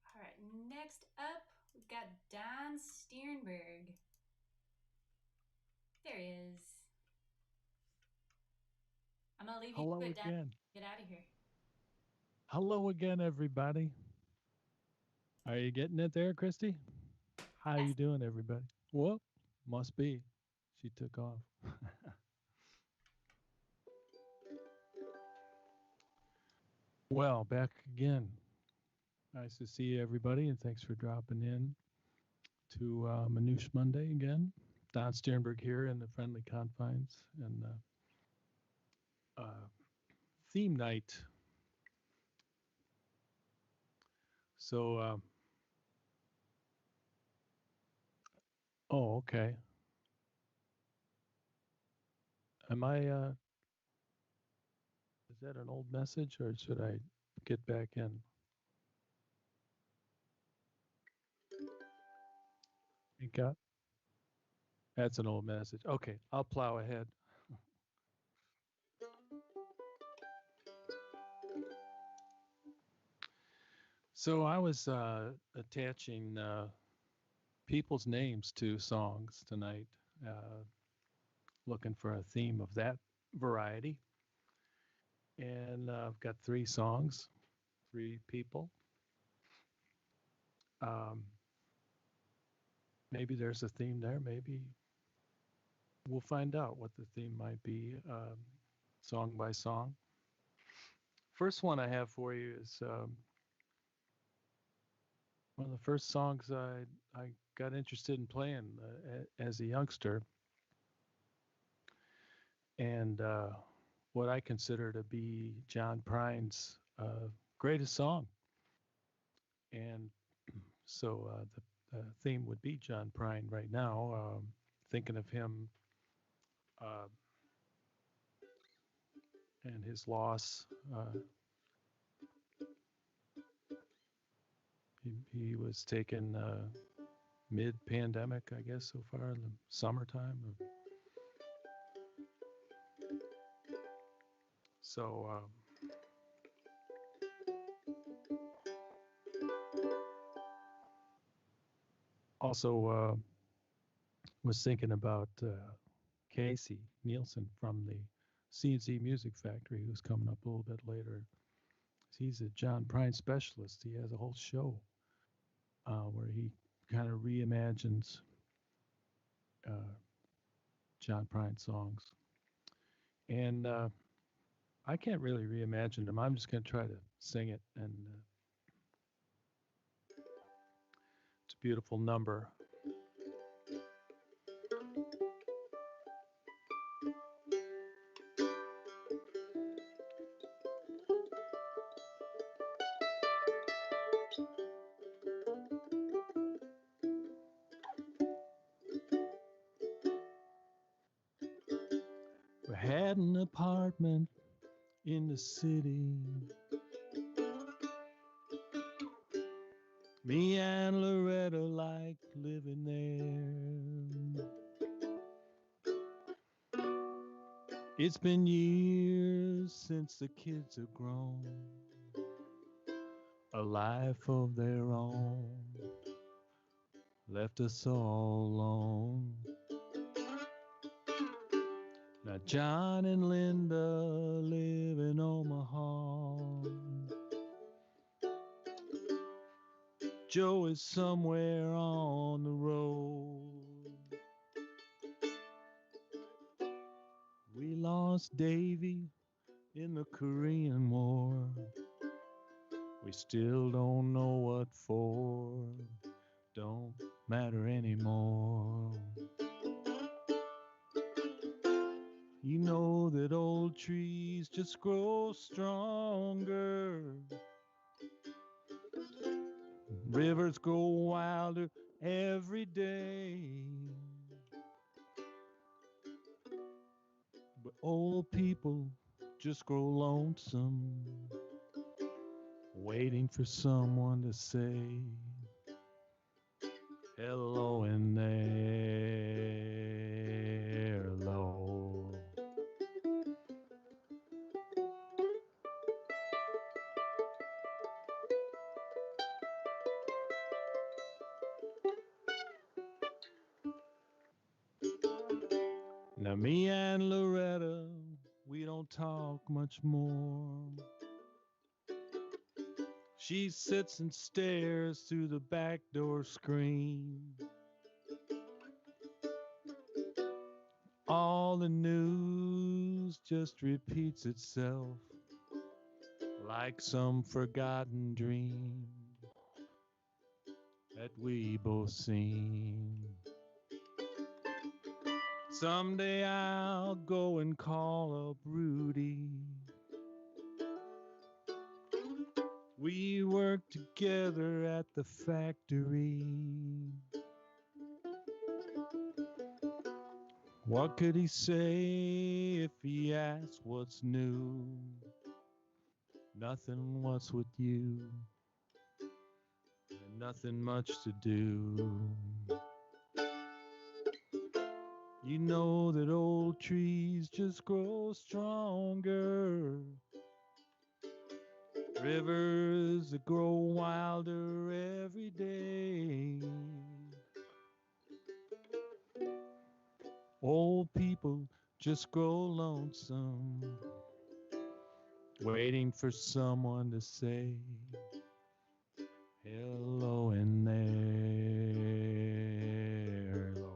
All right, next up, we've got Don Sternberg. There he is. I'm gonna leave you Hello to it, Don. again. Get out of here. Hello again, everybody. Are you getting it there, Christy? How Yes. you doing, everybody? Well, must be. She took off. Well, back again. Nice to see everybody, and thanks for dropping in to Manouche Monday again. Don Sternberg here in the friendly confines and theme night. So, oh, okay. Am I, is that an old message or should I get back in? You got? That's an old message. Okay, I'll plow ahead. So I was attaching people's names to songs tonight, looking for a theme of that variety. And I've got 3 songs, 3 people. Um, maybe there's a theme there. Maybe we'll find out what the theme might be, song by song. First one I have for you is one of the first songs I got interested in playing as a youngster, and what I consider to be John Prine's greatest song. And so the theme would be John Prine right now. Thinking of him uh, and his loss. He was taken mid-pandemic, I guess, so far in the summertime. So also was thinking about Casey Nielsen from the C&C Music Factory, who's coming up a little bit later. He's a John Prine specialist. He has a whole show where he kind of reimagines John Prine songs. And I can't really reimagine them. I'm just going to try to sing it. And it's a beautiful number. We had an apartment in the city. Me and Loretta liked living there. It's been years since the kids have grown a life of their own, left us all alone. Now John and Linda live in Omaha. Joe is somewhere on the road. We lost Davy in the Korean War. We still don't know what for. Don't matter anymore. You know that old trees just grow stronger. Rivers grow wilder every day. But old people just grow lonesome, waiting for someone to say hello in there, low. Now me and Loretta, we don't talk much more. She sits and stares through the back door screen. All the news just repeats itself like some forgotten dream that we both seen. Someday I'll go and call up Rudy. We worked together at the factory. What could he say if he asked what's new? Nothing, what's with you? And nothing much to do. You know that old trees just grow stronger. Rivers that grow wilder every day. Old people just grow lonesome, waiting for someone to say hello in there, Lord.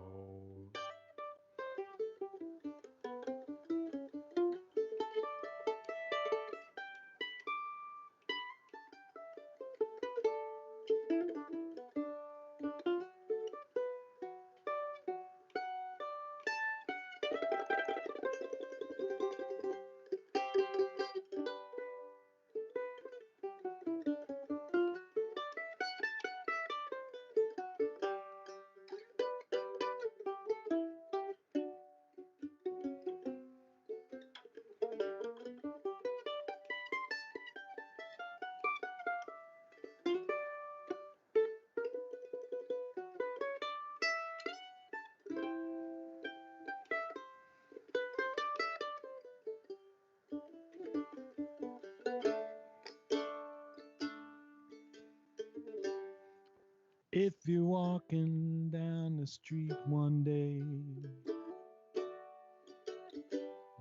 If you're walking down the street one day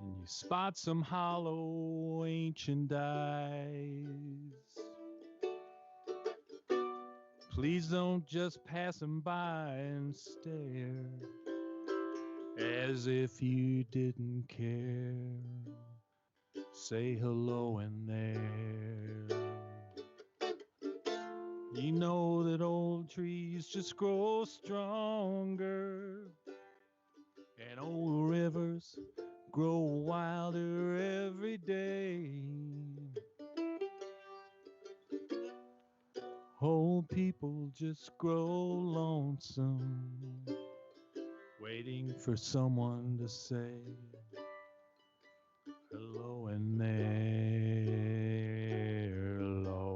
and you spot some hollow ancient eyes, please don't just pass them by and stare as if you didn't care. Say hello in there. You know that old trees just grow stronger, and old rivers grow wilder every day. Old people just grow lonesome, waiting for someone to say hello in there, low.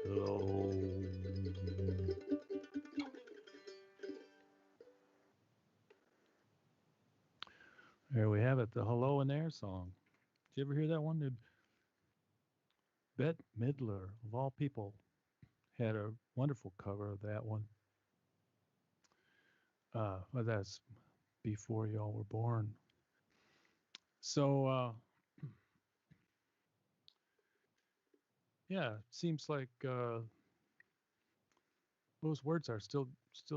Hello. There we have it, the Hello in There song. Did you ever hear that one? Bette Midler, of all people, had a wonderful cover of that one. Well, that's before y'all were born. So, yeah, it seems like those words are still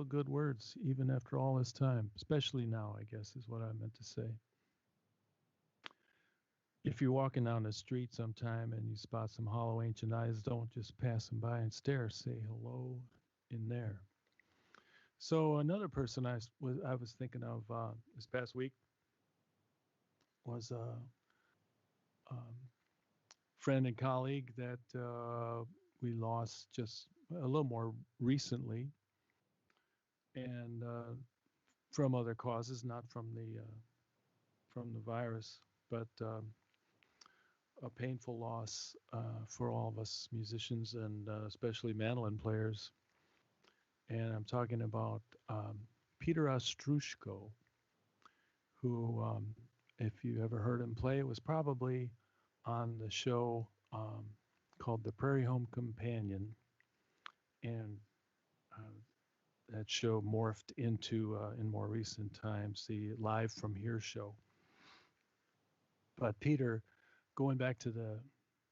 good words, even after all this time, especially now, I guess, is what I meant to say. If you're walking down the street sometime and you spot some hollow ancient eyes, don't just pass them by and stare. Say hello in there. So another person I was thinking of this past week was a friend and colleague that we lost just a little more recently, and from other causes, not from the virus, but a painful loss for all of us musicians and especially mandolin players. And I'm talking about Peter Ostrushko, who, if you ever heard him play, it was probably on the show called The Prairie Home Companion. And that show morphed into, in more recent times, the Live from Here show. But Peter, going back to the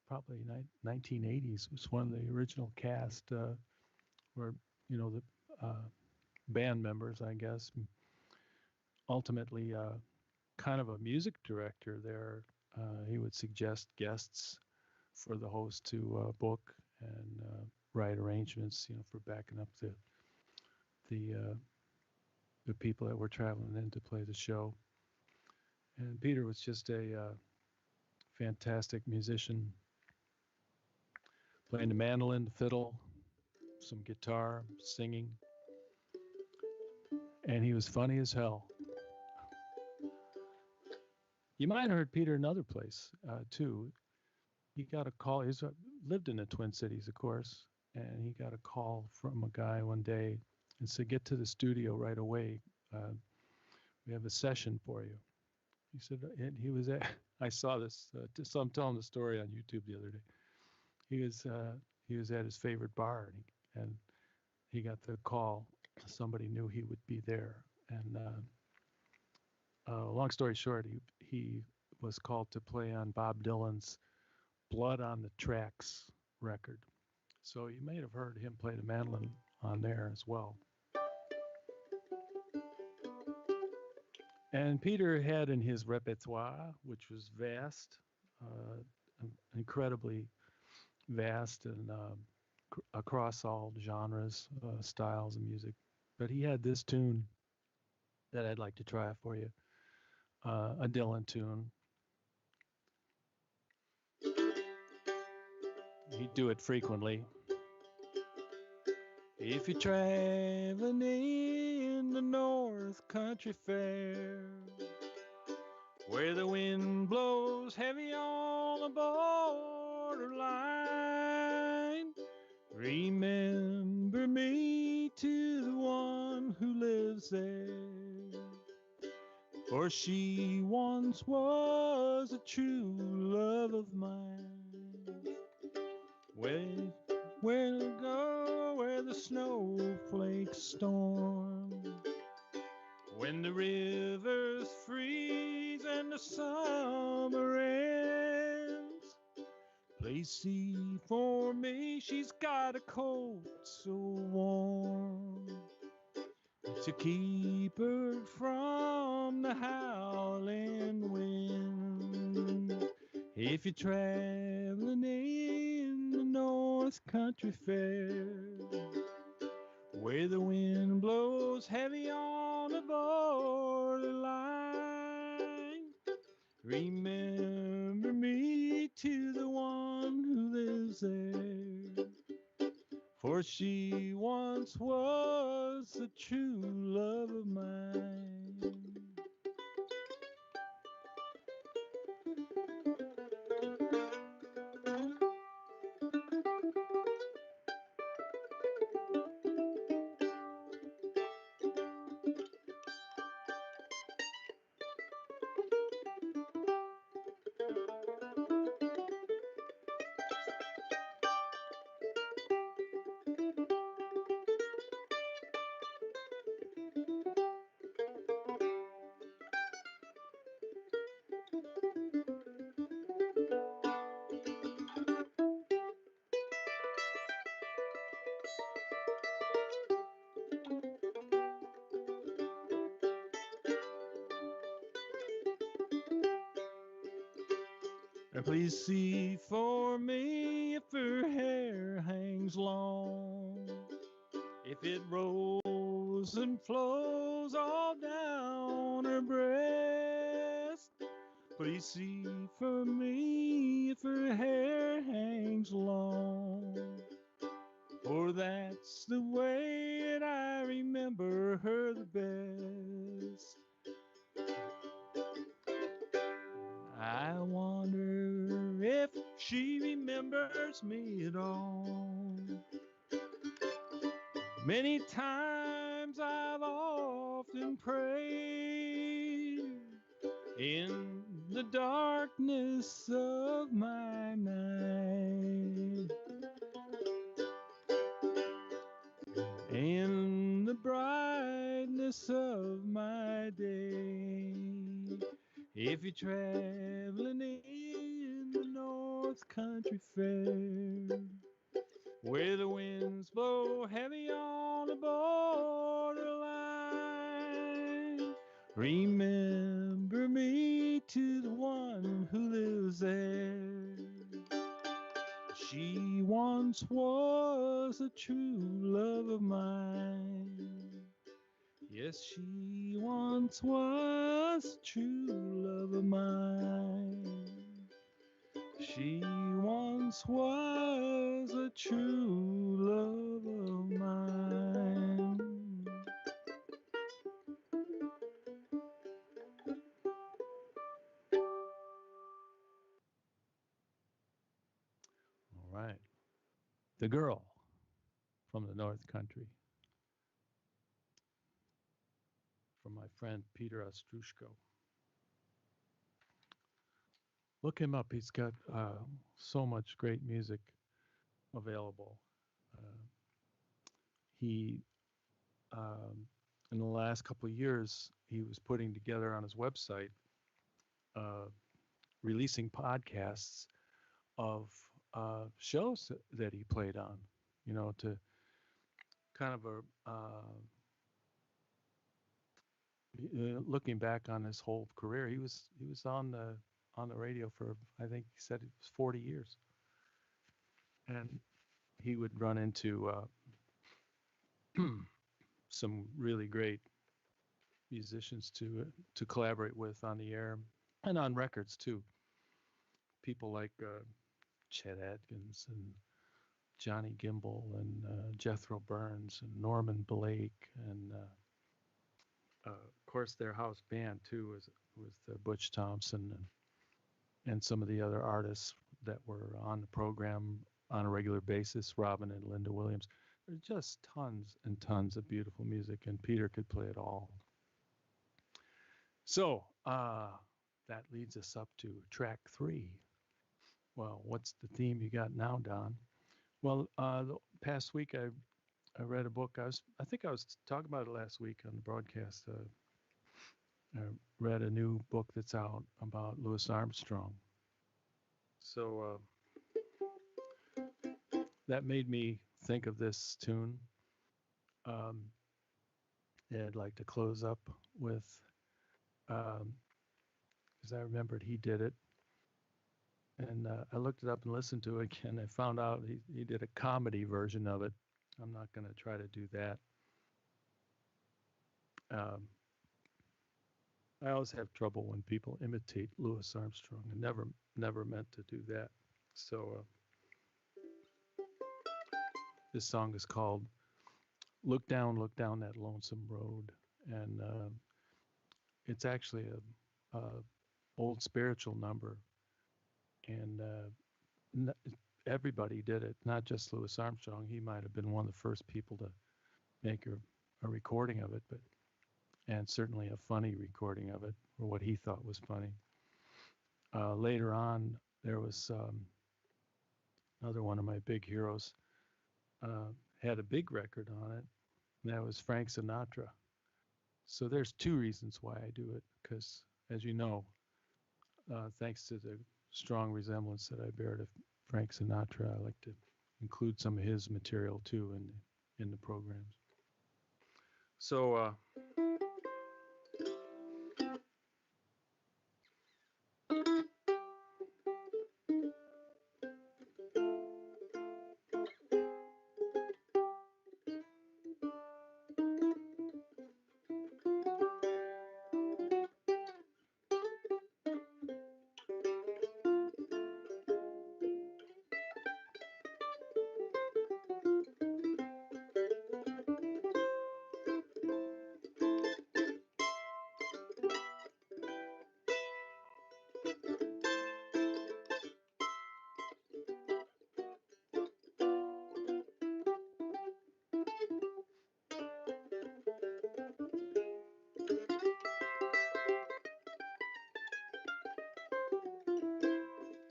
probably 1980s, was one of the original cast where, you know, the band members, I guess, ultimately kind of a music director there. He would suggest guests for the host to book and write arrangements, you know, for backing up the people that were traveling in to play the show. And Peter was just a fantastic musician, playing the mandolin, the fiddle, some guitar, singing, and he was funny as hell. You might have heard Peter in another place too. he got a call. He's lived in the Twin Cities, of course, and he got a call from a guy one day and said, "Get to the studio right away. We have a session for you." He said, and he was at. I saw this. So I'm telling the story on YouTube the other day. He was at his favorite bar, and he got the call. Somebody knew he would be there, and long story short, he was called to play on Bob Dylan's "Blood on the Tracks" record. So you may have heard him play the mandolin on there as well. And Peter had in his repertoire, which was vast, incredibly vast, and across all genres, styles of music. But he had this tune that I'd like to try for you, a Dylan tune. He'd do it frequently. If you're traveling in the North Country Fair, where the wind blows heavy on the borderline, remember me to the one who lives there, for she once was a true love of mine. Where to go where the snowflakes storm, when the rivers freeze and the summer ends. Please see for me, she's got a coat so warm to keep her from the howling wind. If you're traveling in the North Country Fair, where the wind blows heavy on the borderline, remember me to the one who lives there, for she once was a true love of mine. Please see for me if her hair hangs long, if it rolls and flows all down her breast. Please see for me if her hair hangs long, for that's the way that I remember her the best. I wonder if she remembers me at all. Many times I've often prayed in the darkness of my night, in the brightness of my day. If you're traveling in the North Country Fair, where the winds blow heavy on the borderline, remember me to the one who lives there. She once was a true love of mine. Yes, she once was a true love of mine. She once was a true love of mine. The Girl from the North Country, from my friend Peter Ostrushko. Look him up. He's got so much great music available. He, in the last couple of years, he was putting together on his website, releasing podcasts of shows that he played on, to kind of looking back on his whole career. He was on the radio for, I think he said it was 40 years. And he would run into some really great musicians to collaborate with on the air and on records too. People like Chet Atkins and Johnny Gimbel and Jethro Burns and Norman Blake and of course their house band too was Butch Thompson and some of the other artists that were on the program on a regular basis, Robin and Linda Williams. There's just tons and tons of beautiful music, and Peter could play it all. So that leads us up to track 3. Well, what's the theme you got now, Don? Well, the past week I read a book. I think I was talking about it last week on the broadcast. I read a new book that's out about Louis Armstrong. So that made me think of this tune. I'd like to close up with, because I remembered he did it. And I looked it up and listened to it again. I found out he did a comedy version of it. I'm not going to try to do that. I always have trouble when people imitate Louis Armstrong. I never meant to do that. So this song is called Look Down That Lonesome Road. And it's actually a old spiritual number. And everybody did it, not just Louis Armstrong. He might have been one of the first people to make a recording of it, and certainly a funny recording of it, or what he thought was funny. Later on, there was another one of my big heroes, had a big record on it, and that was Frank Sinatra. So there's 2 reasons why I do it, because as you know, thanks to the strong resemblance that I bear to Frank Sinatra, I like to include some of his material too in the programs. So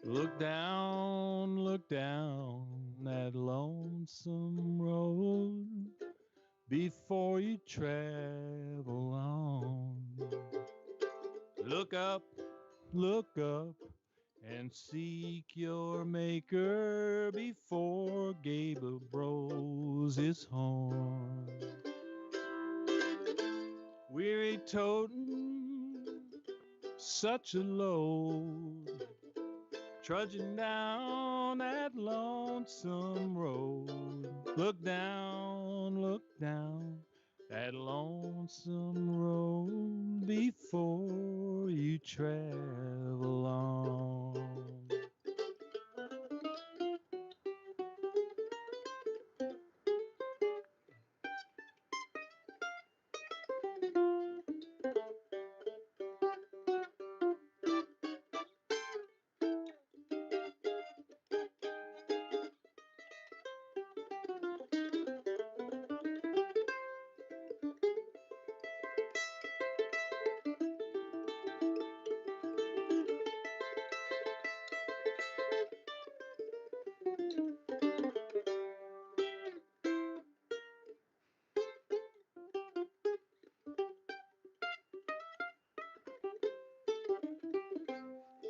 look down that lonesome road before you travel on. Look up and seek your maker before Gabriel blows his horn. Weary toting such a load, trudging down that lonesome road. Look down that lonesome road before you travel on.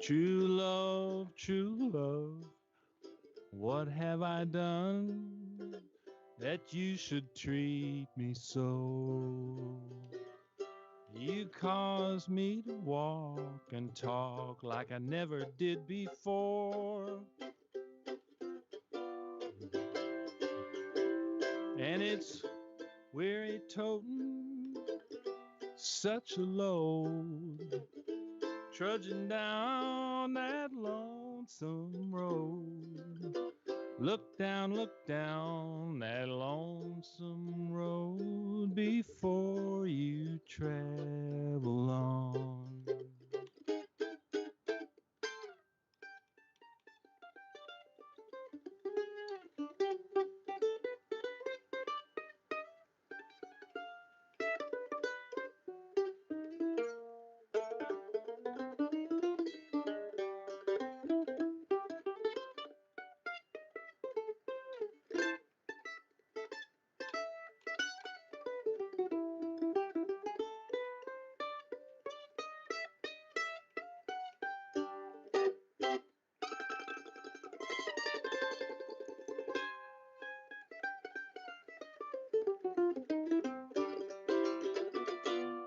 true love, what have I done that you should treat me so? You caused me to walk and talk like I never did before. And it's weary toting such a load, trudging down that lonesome road. Look down that lonesome road before you travel on.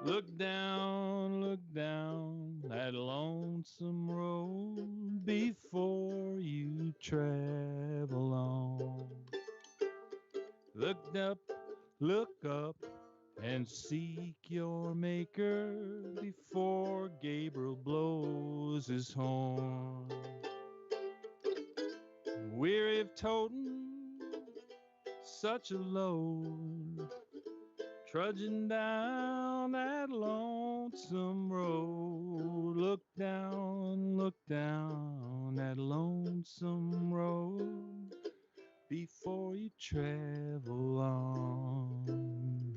Look down that lonesome road before you travel on. Look up and seek your maker before Gabriel blows his horn. Weary of toting such a load, trudging down that lonesome road. Look down that lonesome road before you travel on.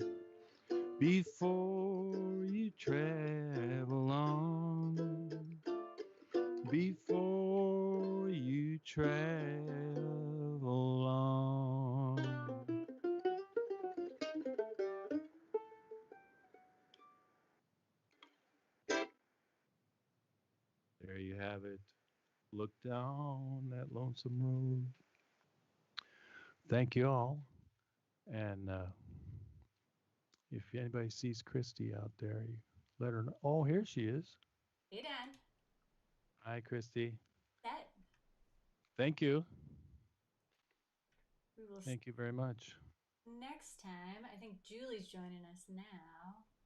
Before you travel on. Before you travel on. There you have it. Look down that lonesome road. Thank you all. And if anybody sees Christy out there, you let her know. Oh, here she is. Hey, Dan. Hi, Christy. Set. Thank you. We will Thank you very much. next time. I think Julie's joining us now,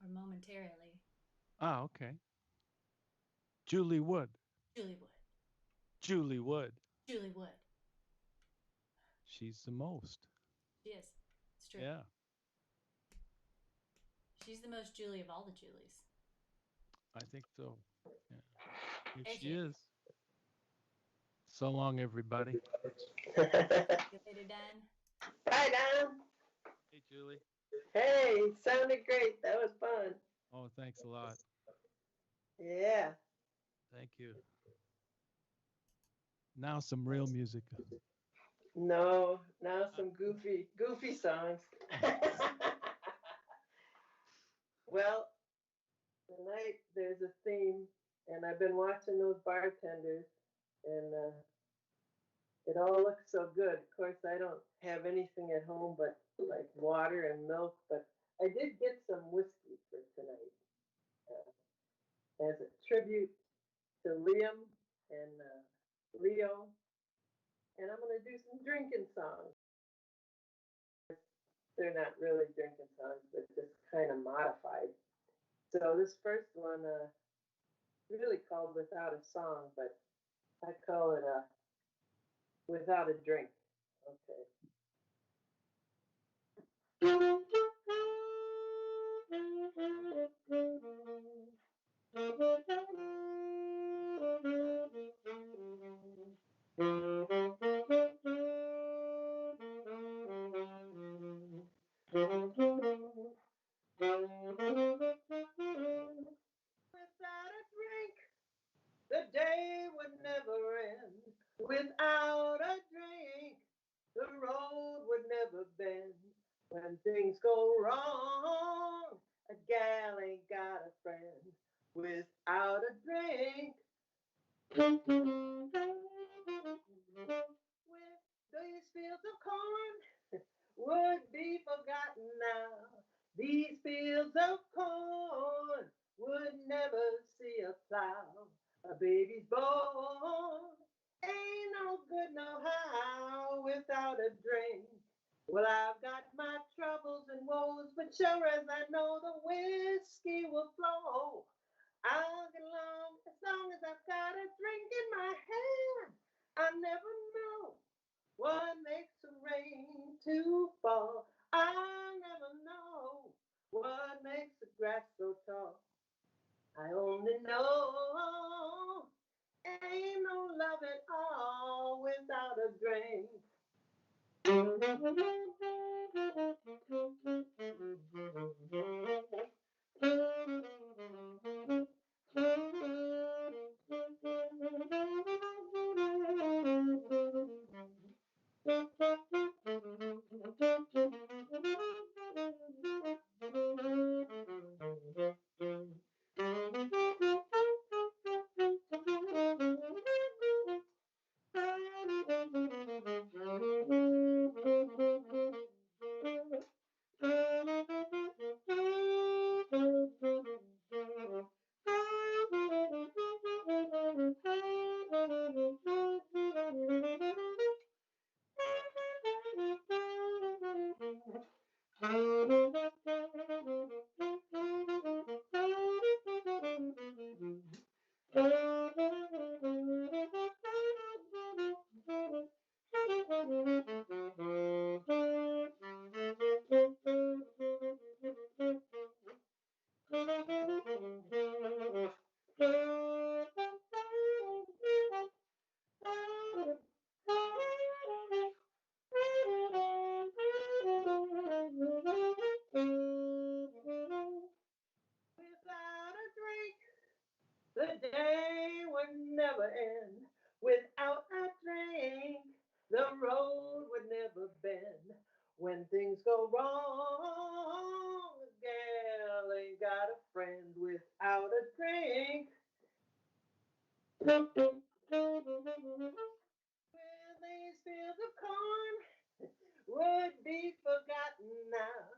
or momentarily. Ah, okay. Julie Wood. Julie Wood. Julie Wood. Julie Wood. She's the most. She is. It's true. Yeah. She's the most Julie of all the Julies. I think so. Yeah. Here There she she is. is. So long, everybody. See you later, Dan. Bye, Don. Hey, Julie. Hey, sounded great. That was fun. Oh, thanks a lot. Yeah. Thank you. Now some real music. No, now some goofy songs. Well, tonight there's a theme, and I've been watching those bartenders, and it all looks so good. Of course, I don't have anything at home but like water and milk, but I did get some whiskey for tonight as a tribute to Liam and Leo, and I'm going to do some drinking songs. They're not really drinking songs, but just kind of modified. So this first one, really called Without a Song, but I call it Without a Drink. Okay. Without a drink, the day would never end. Without a drink, the road would never bend. When things go wrong, a gal ain't got a friend. Without a drink, With these fields of corn would be forgotten now. These fields of corn would never see a plow. A baby's born ain't no good no how without a drink. Well, I've got my troubles and woes, but sure as I know the whiskey will flow, I'll get along as long as I've got a drink in my hand. I never know what makes the rain to fall. I never know what makes the grass so tall. I only know ain't no love at all without a drink. Without a drink, the day would never end. Without a drink, the road would never bend. When things go wrong, a gal ain't got a friend without a drink. With these fields of corn would be forgotten now.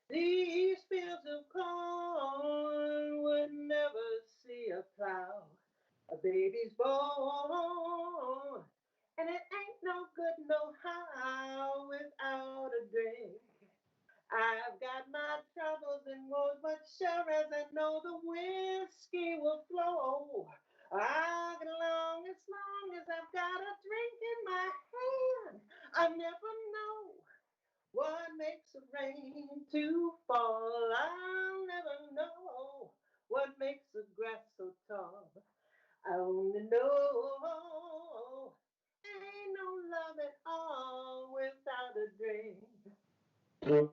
These fields of corn would never see a plow. A baby's born, and it ain't no good no how without a drink. I've got my troubles and woes, but sure as I know the whiskey will flow, I'll get along as long as I've got a drink in my hand. I never know what makes the rain to fall. I'll never know what makes the grass so tall. I only know ain't no love at all without a drink. Right.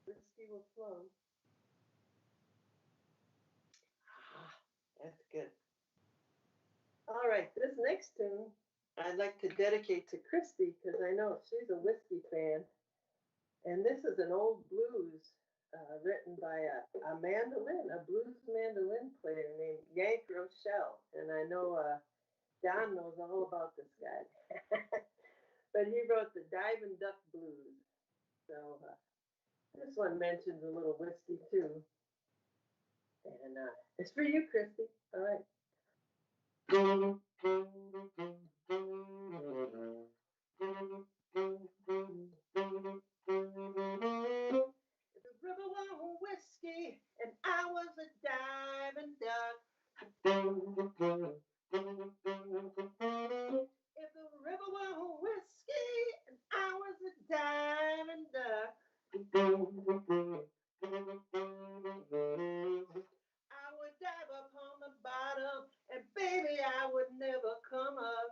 Whiskey will flow. Ah, that's good. All right, this next tune I'd like to dedicate to Christy because I know she's a whiskey fan. And this is an old blues written by a blues mandolin player named Yank Rochelle. And I know Don knows all about this guy. But he wrote the Diving Duck Blues. So this one mentions a little whiskey too. And it's for you, Christy. All right. If the river were whiskey and I was a diving duck. If the river were whiskey and I was a diving duck. I would dive up on the bottom and baby I would never come up.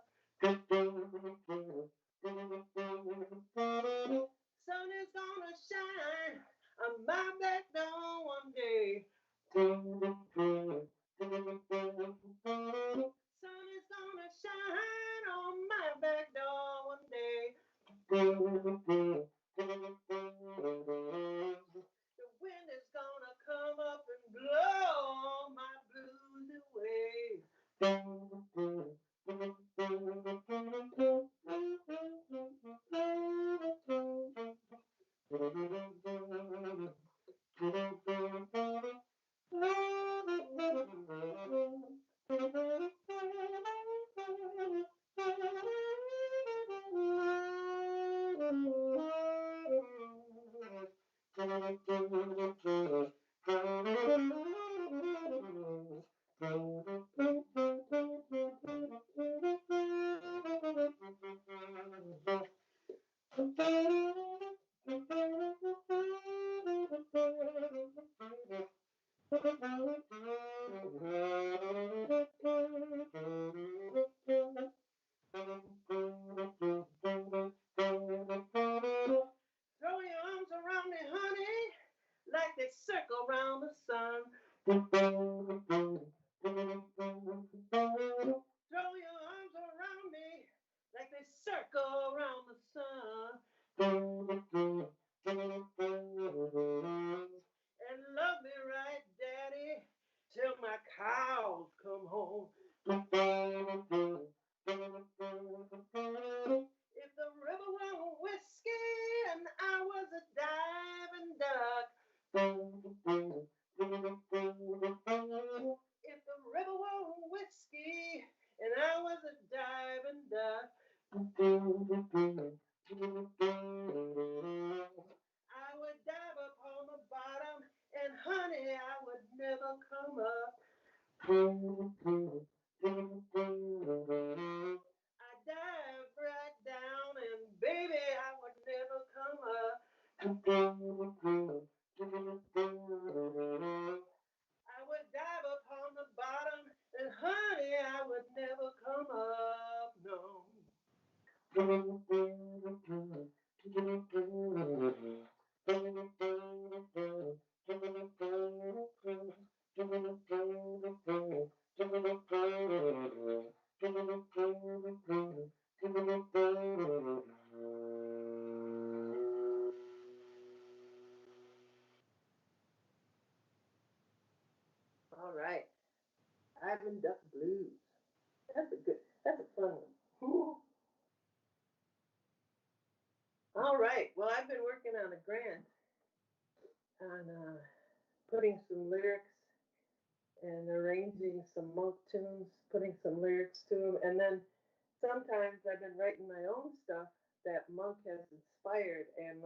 The wind is gonna come up and blow all my blues Throw your arms around me, honey, like they circle around the sun. Throw your arms around me like they circle around the sun. And love me right, Daddy, till my cows come home. If the river were whiskey and I was a diving duck. If the river were whiskey and I was a diving duck. I would dive upon the bottom and honey, I would never come up. I dive right down and baby, I would never come up. I would dive upon the bottom and honey, I would never come up, no. All right. Ivan Duck Blues. That's a fun one. All right. Well, I've been working on a grant on putting some lyrics and arranging some monk tunes, putting some lyrics to them. And then sometimes I've been writing my own stuff that Monk has inspired. And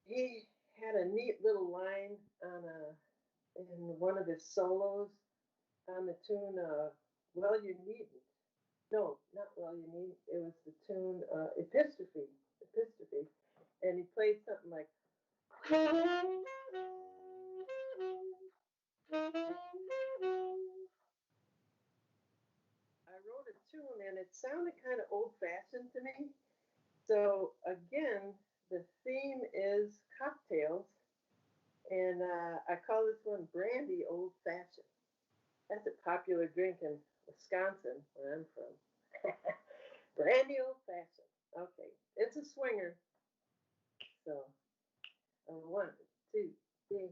he had a neat little line on in one of his solos on the tune Well You Needn't. No, not Well You Need. It was the tune Epistrophe. Epistrophe. And he played something like I wrote a tune and it sounded kind of old fashioned to me. So again, the theme is cocktails. And I call this one Brandy Old Fashioned. That's a popular drink in Wisconsin, where I'm from. Brandy Old Fashioned. Okay, it's a swinger. So, 1, 2, 3,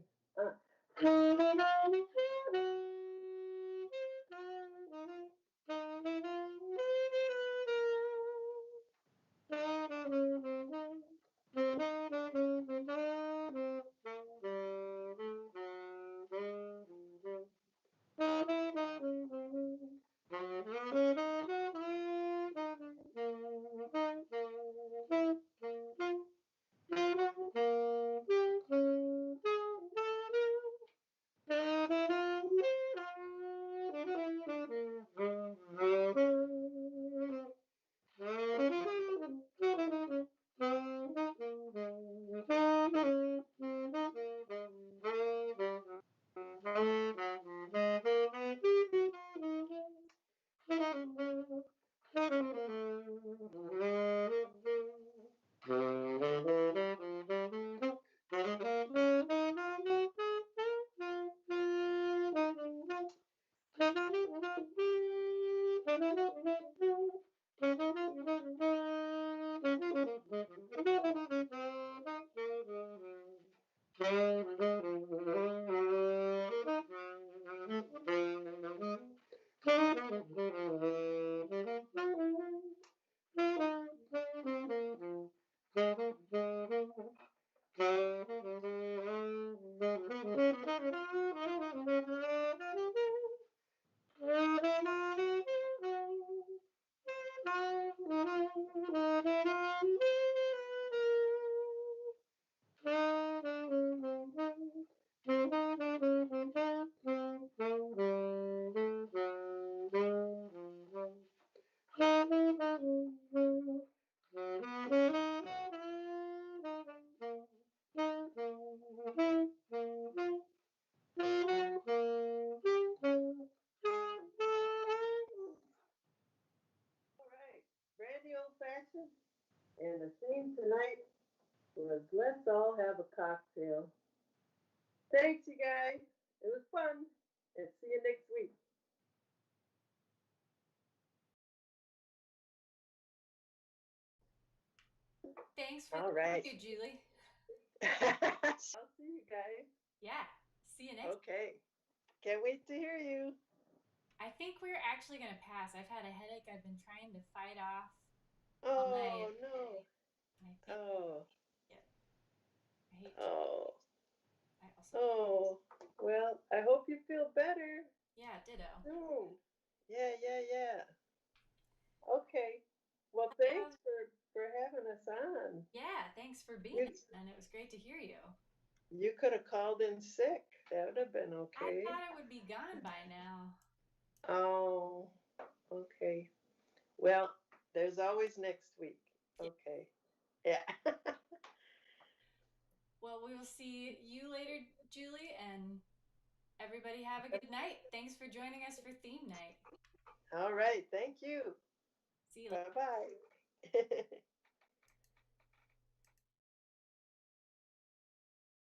And the theme tonight was let's all have a cocktail. Thanks, you guys. It was fun. And see you next week. Thanks for All the right. thank you, Julie. I'll see you guys. Yeah. See you next. Okay. Can't wait to hear you. I think we're actually gonna pass. I've had a headache I've been trying to fight off. Oh, night. no. And I think Oh. I hate to. Oh. I also Oh. Well, I hope you feel better yeah, ditto. soon. Yeah. Okay. Well, thanks for having us on. Yeah, thanks for being You- here, and it was great to hear you. You could have called in sick. That would have been okay. I thought I would be gone by now. Oh, okay. Well, there's always next week. Okay. Yeah. Well, we will see you later, Julie, and everybody have a good night. Thanks for joining us for theme night. All right. Thank you. See you later. Bye-bye.